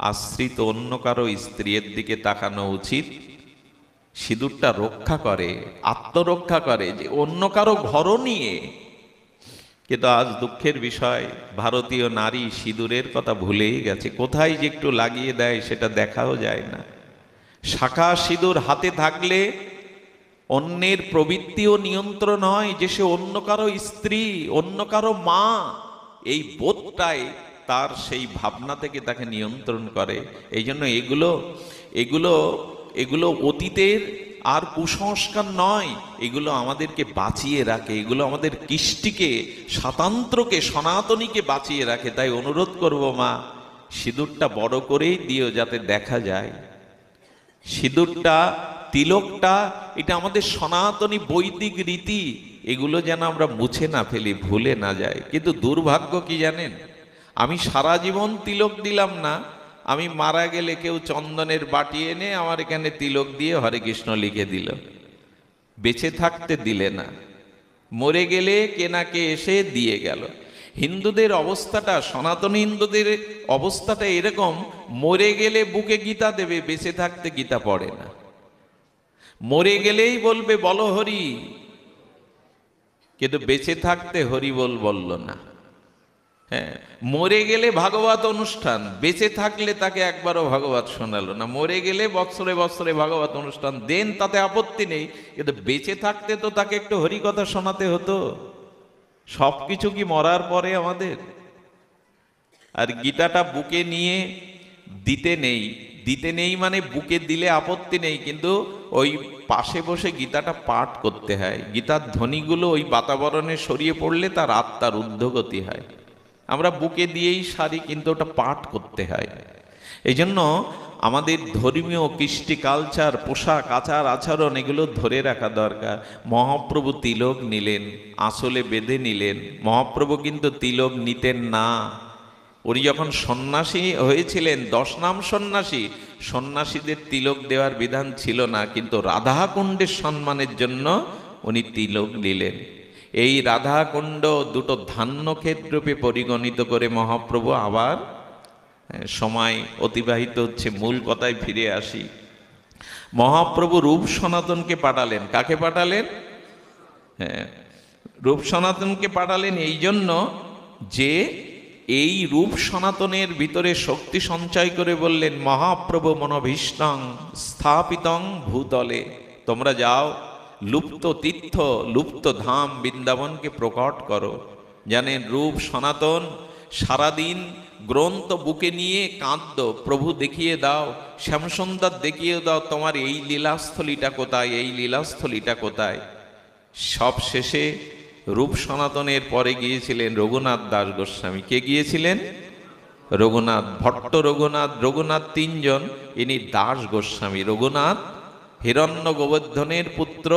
[SPEAKER 1] আশ্রিত, অন্য কারো স্ত্রীর দিকে তাকানো উচিত। সিঁদুরটা রক্ষা করে, আত্মরক্ষা করে, যে অন্য কারো ঘরও নিয়ে। কিন্তু আজ দুঃখের বিষয়, ভারতীয় নারী সিঁদুরের কথা ভুলেই গেছে। কোথায় যে একটু লাগিয়ে দেয় সেটা দেখাও যায় না। শাখা সিঁদুর হাতে থাকলে অন্যের প্রবৃত্তিও নিয়ন্ত্রণ হয়, যে সে অন্য কারো স্ত্রী, অন্য কারো মা। এই বোধটাই তার সেই ভাবনা থেকে তাকে নিয়ন্ত্রণ করে। এই জন্য এগুলো অতীতের আর কুসংস্কার নয়, এগুলো আমাদেরকে বাঁচিয়ে রাখে, এগুলো আমাদের কৃষ্টিকে, স্বাতন্ত্র্যকে, সনাতনীকে বাঁচিয়ে রাখে। তাই অনুরোধ করব মা, সিঁদুরটা বড় করেই দিও যাতে দেখা যায়। সিঁদুরটা, তিলকটা, এটা আমাদের সনাতনী বৈদিক রীতি। এগুলো যেন আমরা মুছে না ফেলি, ভুলে না যায়। কিন্তু দুর্ভাগ্য কি জানেন? আমি সারা জীবন তিলক দিলাম না, আমি মারা গেলে কেউ চন্দনের বাটি এনে আমার এখানে তিলক দিয়ে হরে কৃষ্ণ লিখে দিল, বেঁচে থাকতে দিলে না, মরে গেলে কে না কে এসে দিয়ে গেল। হিন্দুদের অবস্থাটা, সনাতনী হিন্দুদের অবস্থাটা এরকম, মরে গেলে বুকে গীতা দেবে, বেঁচে থাকতে গীতা পড়ে না। মরে গেলেই বলবে বলো হরি, কিন্তু বেঁচে থাকতে হরি বলল না। হ্যাঁ, মরে গেলে ভাগবত অনুষ্ঠান, বেঁচে থাকলে তাকে একবারও ভাগবত শোনালো না। মরে গেলে বৎসরে বৎসরে ভাগবত অনুষ্ঠান দেন, তাতে আপত্তি নেই, কিন্তু বেঁচে থাকতে তো তাকে একটু হরি কথা শোনাতে হতো। সবকিছু কি মরার পরে আমাদের? আর গীতাটা বুকে নিয়ে দিতে নেই মানে বুকে দিলে আপত্তি নেই, কিন্তু ওই পাশে বসে গীতাটা পাঠ করতে হয়। গীতার ধ্বনিগুলো ওই বাতাবরণে ছড়িয়ে পড়লে তার আত্মার ঊর্ধ্বগতি হয়। আমরা বুকে দিয়েই সারি, কিন্তু ওটা পাঠ করতে হয়। এই জন্য আমাদের ধর্মীয় কৃষ্টি, কালচার, পোশাক, আচার আচরণ, এগুলো ধরে রাখা দরকার। মহাপ্রভু তিলক নিলেন, আসলে বেঁধে নিলেন। মহাপ্রভু কিন্তু তিলক নিতেন না। উনি যখন সন্ন্যাসী হয়েছিলেন, 10 নাম সন্ন্যাসী, সন্ন্যাসীদের তিলক দেওয়ার বিধান ছিল না, কিন্তু রাধাকুণ্ডের সম্মানের জন্য উনি তিলক নিলেন। এই রাধাকুণ্ড দুটো ধান্যক্ষেত্রূপে পরিগণিত করে মহাপ্রভু আবার, সময় অতিবাহিত হচ্ছে, মূল কথায় ফিরে আসি। মহাপ্রভু রূপ সনাতনকে পাঠালেন। কাকে পাঠালেন? হ্যাঁ, রূপ সনাতনকে পাঠালেন এই জন্য যে এই রূপ সনাতনের ভিতরে শক্তি সঞ্চয় করে বললেন, মহাপ্রভু মনোভীষ্টং স্থাপিতং ভূতলে, তোমরা যাও লুপ্ত তীর্থ, লুপ্ত ধাম বৃন্দাবনকে প্রকট করো। জানেন, রূপ সনাতন সারাদিন গ্রন্থ বুকে নিয়ে কাঁদতো, প্রভু দেখিয়ে দাও, শ্যামসুন্দর দেখিয়ে দাও, তোমার এই লীলাস্থলীটা কোথায়, এই লীলাস্থলীটা কোথায়। সব শেষে রূপ সনাতনের পরে গিয়েছিলেন রঘুনাথ দাস গোস্বামী। কে গিয়েছিলেন? রঘুনাথ ভট্ট, রঘুনাথ তিনজন, ইনি দাস গোস্বামী। রঘুনাথ হিরণ্য গোবর্ধনের পুত্র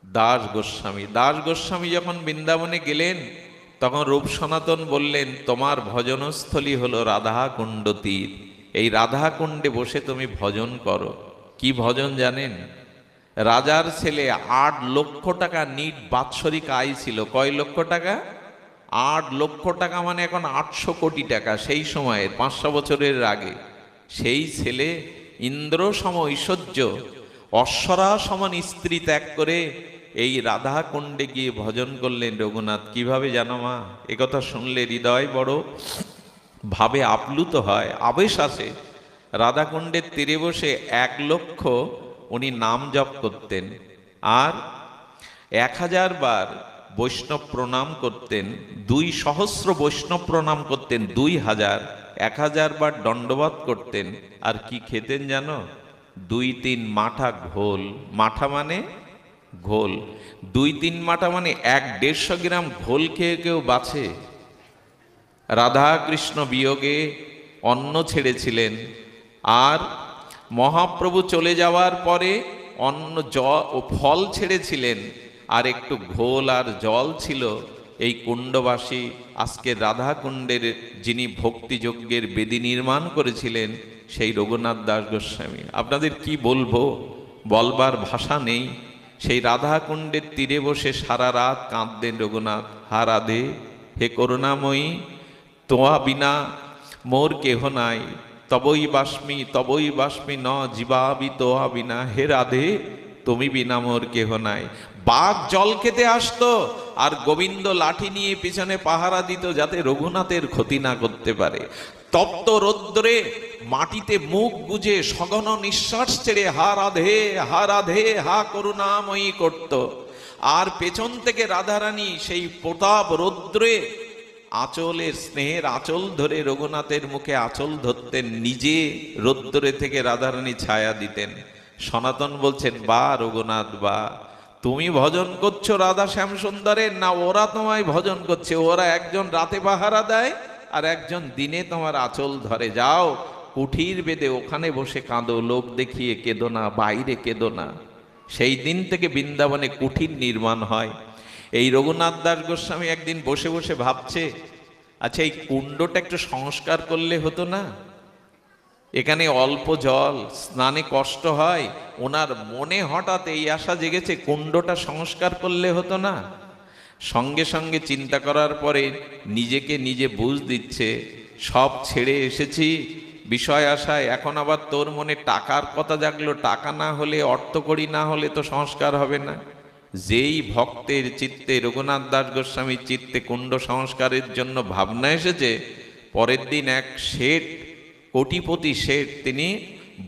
[SPEAKER 1] দাস গোস্বামী। দাস গোস্বামী যখন বৃন্দাবনে গেলেন তখন রূপ সনাতন বললেন, তোমার ভজনস্থলী হলো রাধাকুণ্ড তীর, এই রাধাকুণ্ডে বসে তুমি ভজন করো। কি ভজন জানেন? রাজার ছেলে 8 লক্ষ টাকা নিট বাৎসরিক আয় ছিল। কয় লক্ষ টাকা? 8 লক্ষ টাকা, মানে এখন 800 কোটি টাকা সেই সময়ের, 500 বছরের আগে। সেই ছেলে ইন্দ্র সম ঐশ্বর্য, অশ্বরা সমান স্ত্রী ত্যাগ করে এই রাধা কুণ্ডে গিয়ে ভজন করলেন রঘুনাথ। কিভাবে জানো মা? একথা শুনলে হৃদয় বড় ভাবে আপ্লুত হয়, আবেশ আসে। রাধাকুণ্ডের তীরে বসে 1 লক্ষ উনি নাম জপ করতেন, আর 1000 বার বৈষ্ণব প্রণাম করতেন, 200 বৈষ্ণব প্রণাম করতেন, 2000, 1000 বার দণ্ডবত করতেন। আর কি খেতেন জানো? 2-3 মাঠা ঘোল। মাঠা মানে ঘোল। 2-3 মাঠা মানে 150 গ্রাম ঘোল খেয়ে কেউ বাঁচে? রাধা কৃষ্ণ বিয়োগে অন্ন ছেড়েছিলেন, আর মহাপ্রভু চলে যাওয়ার পরে অন্ন জল ও ফল ছেড়েছিলেন, আর একটু ঘোল আর জল ছিল। এই কুণ্ডবাসী আজকে রাধা কুণ্ডের যিনি ভক্তিযজ্ঞের বেদি নির্মাণ করেছিলেন সেই রঘুনাথ দাস গোস্বামী। আপনাদের কি বলবো, বলবার ভাষা নেই। সেই রাধা কুণ্ডের তীরে বসে সারা রাত কাঁদতেন রঘুনাথ। হা রাধে, হে করুণাময়ী, তোয়া বিনা মোর কেহ নাই, তবই বাস্মি ন জীবাবি তোয়া বিনা। হে রাধে, তুমি বিনা মোর কেহ নাই। বাঘ জল খেতে আসতো, আর গোবিন্দ লাঠি নিয়ে পিছনে পাহারা দিত যাতে রঘুনাথের ক্ষতি না করতে পারে। তপ্ত রৌদ্রে মাটিতে মুখ গুজে সঘন নিঃশ্বাস ছেড়ে হা রাধে, হা রাধে, হা করুণাময়ী করত। আর পেছন থেকে রাধারানী সেই প্রতাপ রৌদ্রে আঁচলের স্নেহের আঁচল ধরে রঘুনাথের মুখে আঁচল ধরতেন, নিজে রৌদ্রে থেকে রাধারানী ছায়া দিতেন। সনাতন বলছেন, বা রঘুনাথ বা, তুমি ভজন করছো রাধা শ্যাম সুন্দরের, না ওরা তোমায় ভজন করছে? ওরা একজন রাতে পাহারা দেয় আর একজন দিনে তোমার আঁচল ধরে। যাও কুঠির বেদে ওখানে বসে কাঁদো, লোক দেখিয়ে কেঁদো না, বাইরে কেঁদো না। সেই দিন থেকে বৃন্দাবনে কুঠির নির্মাণ হয়। এই রঘুনাথ দাস গোস্বামী একদিন বসে বসে ভাবছে, আচ্ছা এই কুণ্ডটা একটু সংস্কার করলে হতো না? এখানে অল্প জল, স্নানে কষ্ট হয়। ওনার মনে হঠাৎ এই আশা জেগেছে, কুণ্ডটা সংস্কার করলে হতো না? সঙ্গে সঙ্গে চিন্তা করার পরে নিজেকে নিজে বুঝ দিচ্ছে, সব ছেড়ে এসেছি বিষয় আশায়, এখন আবার তোর মনে টাকার কথা জাগলো। টাকা না হলে, অর্থকড়ি না হলে তো সংস্কার হবে না। যেই ভক্তের চিত্তে, রঘুনাথ দাস গোস্বামীর চিত্তে কুণ্ড সংস্কারের জন্য ভাবনা এসেছে, পরের দিন এক শেঠ, কোটিপতি শেঠ, তিনি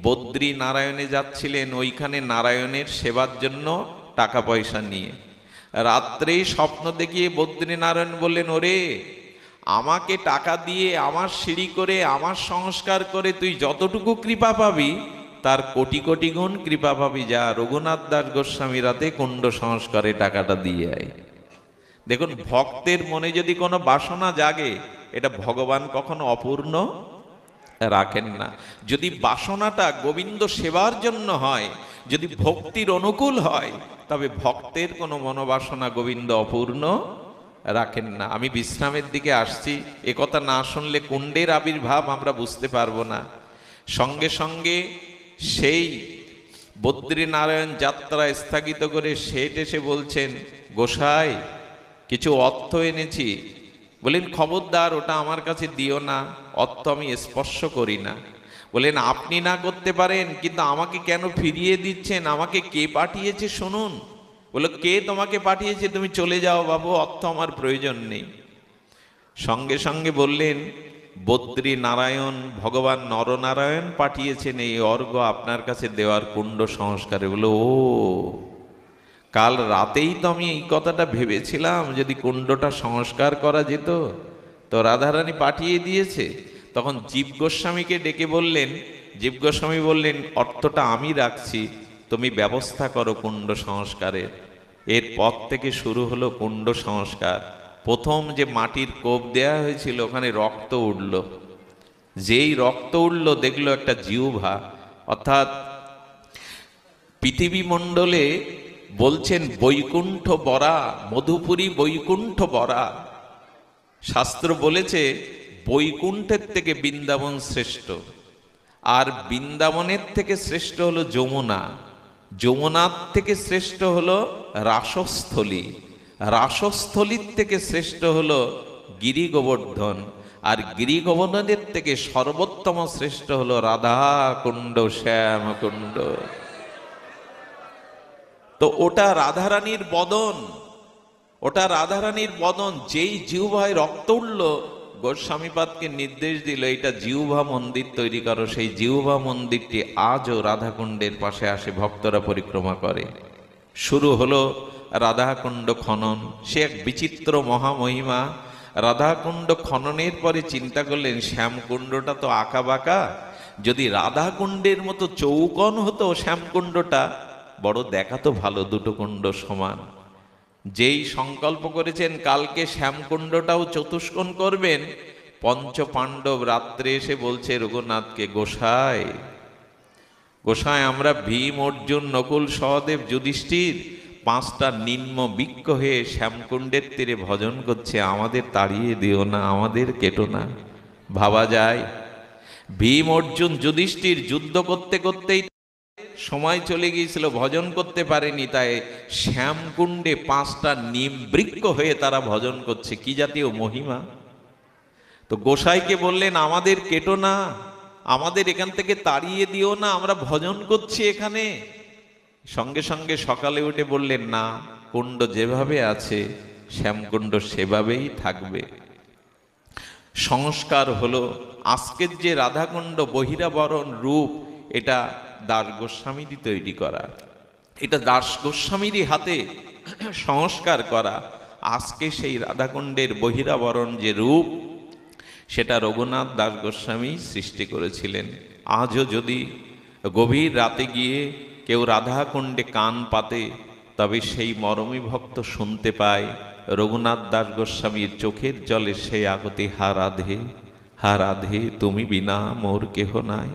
[SPEAKER 1] বদ্রী নারায়ণে যাচ্ছিলেন, ওইখানে নারায়ণের সেবার জন্য টাকা পয়সা নিয়ে। রাত্রেই স্বপ্ন দেখিয়ে বদ্রী নারায়ণ বললেন, ওরে আমাকে টাকা দিয়ে, আমার সিঁড়ি করে, আমার সংস্কার করে তুই যতটুকু কৃপা পাবি তার কোটি কোটি গুণ কৃপা পাবি। যা রঘুনাথ দাস গোস্বামী রাতে কুণ্ড সংস্কারে টাকাটা দিয়ে আয়। দেখুন, ভক্তের মনে যদি কোনো বাসনা জাগে, এটা ভগবান কখনো অপূর্ণ রাখেন না। যদি বাসনাটা গোবিন্দ সেবার জন্য হয়, যদি ভক্তির অনুকূল হয়, তবে ভক্তের কোনো মনোবাসনা গোবিন্দ অপূর্ণ রাখেন না। আমি বিশ্রামের দিকে আসছি, একথা না শুনলে কুণ্ডের আবির্ভাব আমরা বুঝতে পারবো না। সঙ্গে সঙ্গে সেই বদ্রীনারায়ণ যাত্রা স্থগিত করে শেঠ এসে বলছেন, গোসাই কিছু অর্থ এনেছি। বলেন, খবরদার ওটা আমার কাছে দিও না, অর্থ আমি স্পর্শ করি না। বলেন, আপনি না করতে পারেন, কিন্তু আমাকে কেন ফিরিয়ে দিচ্ছেন? আমাকে কে পাঠিয়েছে শুনুন। বলে, কে তোমাকে পাঠিয়েছে? তুমি চলে যাও বাবু, অর্থ আমার প্রয়োজন নেই। সঙ্গে সঙ্গে বললেন, বদ্রী নারায়ণ ভগবান নরনারায়ণ পাঠিয়েছেন এই অর্ঘ্য আপনার কাছে দেওয়ার কুণ্ড সংস্কারে। বলে, ও কাল রাতেই তো আমি এই কথাটা ভেবেছিলাম, যদি কুণ্ডটা সংস্কার করা যেত তো রাধারানী পাঠিয়ে দিয়েছে। তখন জীব গোস্বামীকে ডেকে বললেন, জীব গোস্বামী বললেন, অর্থটা আমি রাখছি, তুমি ব্যবস্থা করো কুণ্ড সংস্কারের। এরপর থেকে শুরু হলো কুণ্ড সংস্কার। প্রথম যে মাটির কোপ দেয়া হয়েছিল ওখানে রক্ত উঠল। যেই রক্ত উঠল দেখলো একটা জিহ্বা, অর্থাৎ পৃথিবী মণ্ডলে বলছেন বৈকুণ্ঠ বরা, মধুপুরী বৈকুণ্ঠ বরা। শাস্ত্র বলেছে বৈকুণ্ঠের থেকে বৃন্দাবন শ্রেষ্ঠ, আর বৃন্দাবনের থেকে শ্রেষ্ঠ হলো যমুনা, যমুনার থেকে শ্রেষ্ঠ হলো রাসস্থলী, রাসস্থলীর থেকে শ্রেষ্ঠ হলো গিরি গোবর্ধন, আর গিরি গোবর্ধনের থেকে সর্বোত্তম শ্রেষ্ঠ হলো রাধা কুণ্ড, শ্যাম কুণ্ড। তো ওটা রাধারানীর বদন, ওটা রাধারানীর বদন। যেই জিহ্বায় রক্ত উঠল, গোস্বামীপাদকে নির্দেশ দিল এটা জিহ্বা মন্দির তৈরি করো। সেই জিহ্বা মন্দিরটি আজও রাধাকুণ্ডের পাশে আসে, ভক্তরা পরিক্রমা করে। শুরু হলো রাধাকুণ্ড খনন। সে এক বিচিত্র মহামহিমা। রাধাকুণ্ড খননের পরে চিন্তা করলেন শ্যামকুণ্ডটা তো আঁকা বাঁকা, যদি রাধাকুণ্ডের মতো চৌকোন হতো শ্যামকুণ্ডটা, বড় দেখাতো ভালো, দুটো কুণ্ড সমান। যেই সংকল্প করেছেন কালকে শ্যামকুণ্ডটাও চতুষ্কোণ করবেন, পঞ্চ পাণ্ডব রাত্রে এসে বলছে রঘুনাথকে, গোসাই গোসাই আমরা ভীম, অর্জুন, নকুল, সহদেব, যুধিষ্ঠির পাঁচটা নিম্ন বৃক্ষ হয়ে শ্যামকুণ্ডের তীরে ভজন করছে, আমাদের তাড়িয়ে দিও না, আমাদের কেটো না। ভাবা যায় ভীম, অর্জুন, যুধিষ্ঠির যুদ্ধ করতে করতেই সময় চলে গিয়েছিল, ভজন করতে পারেনি, তাই শ্যামকুণ্ডে পাঁচটা নিম বৃক্ষ হয়ে তারা ভজন করছে। কি জাতীয় মহিমা! তো গোসাইকে বললেন আমাদের কেটো না, আমাদের এখান থেকে তাড়িয়ে দিও না, আমরা ভজন করছি এখানে। সঙ্গে সঙ্গে সকালে উঠে বললেন না, কুণ্ড যেভাবে আছে শ্যামকুণ্ড সেভাবেই থাকবে। সংস্কার হলো। আজকের যে রাধাকুণ্ড বহিরাবরণ রূপ, এটা দাস গোস্বামীরই তৈরি করা, এটা দাস গোস্বামীরই হাতে সংস্কার করা। আজকে সেই রাধাকুণ্ডের বহিরাবরণ যে রূপ, সেটা রঘুনাথ দাস গোস্বামী সৃষ্টি করেছিলেন। আজও যদি গভীর রাতে গিয়ে কেউ রাধাকুণ্ডে কান পাতে, তবে সেই মরমী ভক্ত শুনতে পায় রঘুনাথ দাস গোস্বামীর চোখের জলে সেই আগতি, হা রাধে, হা রাধে, তুমি বিনা মোর কেহ নাই,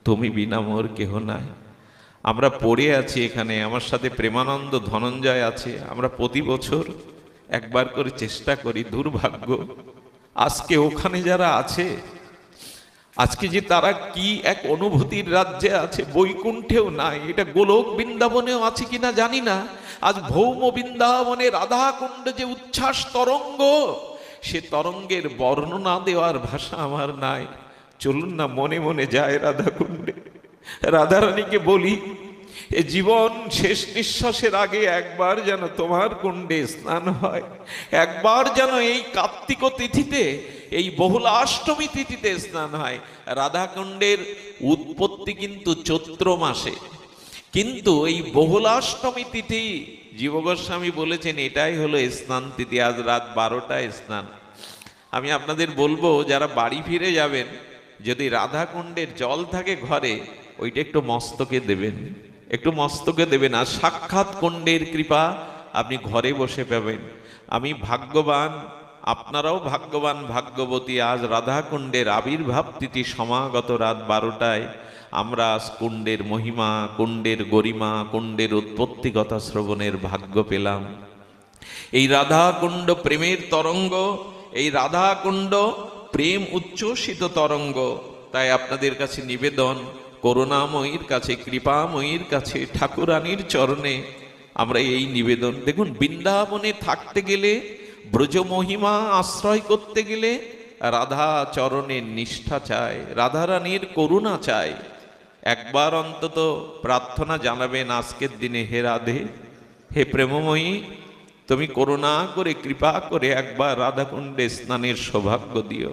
[SPEAKER 1] তুমি বিনা মোর কেহ নাই। আমরা পড়ে আছি এখানে, আমার সাথে প্রেমানন্দ ধনঞ্জয় আছে, আমরা প্রতি বছর একবার করে চেষ্টা করি। দুর্ভাগ্য আজকে ওখানে যারা আছে, আজকে যে তারা কি এক অনুভূতির রাজ্যে আছে, বৈকুণ্ঠেও নাই, এটা গোলক বৃন্দাবনেও আছে কিনা জানি না। আজ ভৌম বৃন্দাবনে রাধাকুণ্ড যে উচ্ছ্বাস তরঙ্গ, সে তরঙ্গের বর্ণনা দেওয়ার ভাষা আমার নাই। চলুন না মনে মনে যায় রাধাকুণ্ডে, রাধারানীকে বলি এ জীবন শেষ নিঃশ্বাসের আগে একবার যেন তোমার কুণ্ডে স্নান হয়, একবার যেন এই কার্তিক তিথিতে, এই বহুলাষ্টমী তিথিতে স্নান হয়। রাধাকুণ্ডের উৎপত্তি কিন্তু চৈত্র মাসে, কিন্তু এই বহুলাষ্টমী তিথি জীব গোস্বামী বলেছেন এটাই হলো স্নান তিথি। আজ রাত 12টায় স্নান। আমি আপনাদের বলবো যারা বাড়ি ফিরে যাবেন, যদি রাধাকুণ্ডের জল থাকে ঘরে, ওইটা একটু মস্তকে দেবেন, একটু মস্তকে দেবেন। আর সাক্ষাৎ কুণ্ডের কৃপা আপনি ঘরে বসে পাবেন। আমি ভাগ্যবান, আপনারাও ভাগ্যবান, ভাগ্যবতী। আজ রাধাকুণ্ডের আবির্ভাব তিথি সমাগত রাত 12টায় আমরা কুণ্ডের মহিমা, কুণ্ডের গরিমা, কুণ্ডের উৎপত্তি কথা শ্রবণের ভাগ্য পেলাম। এই রাধাকুণ্ড প্রেমের তরঙ্গ, এই রাধাকুণ্ড প্রেম উচ্ছ্বসিত তরঙ্গ। তাই আপনাদের কাছে নিবেদন, করুণাময়ীর কাছে, কৃপাময়ীর কাছে, ঠাকুরানীর চরণে আমরা এই নিবেদন। দেখুন, বৃন্দাবনে থাকতে গেলে, ব্রজ মহিমা আশ্রয় করতে গেলে রাধা চরণের নিষ্ঠা চাই, রাধারানীর করুণা চাই। একবার অন্তত প্রার্থনা জানাবেন আজকের দিনে, হে রাধে, হে প্রেমময়ী, তুমি করুণা করে, কৃপা করে একবার রাধাকুণ্ডে স্নানের সৌভাগ্য দিও।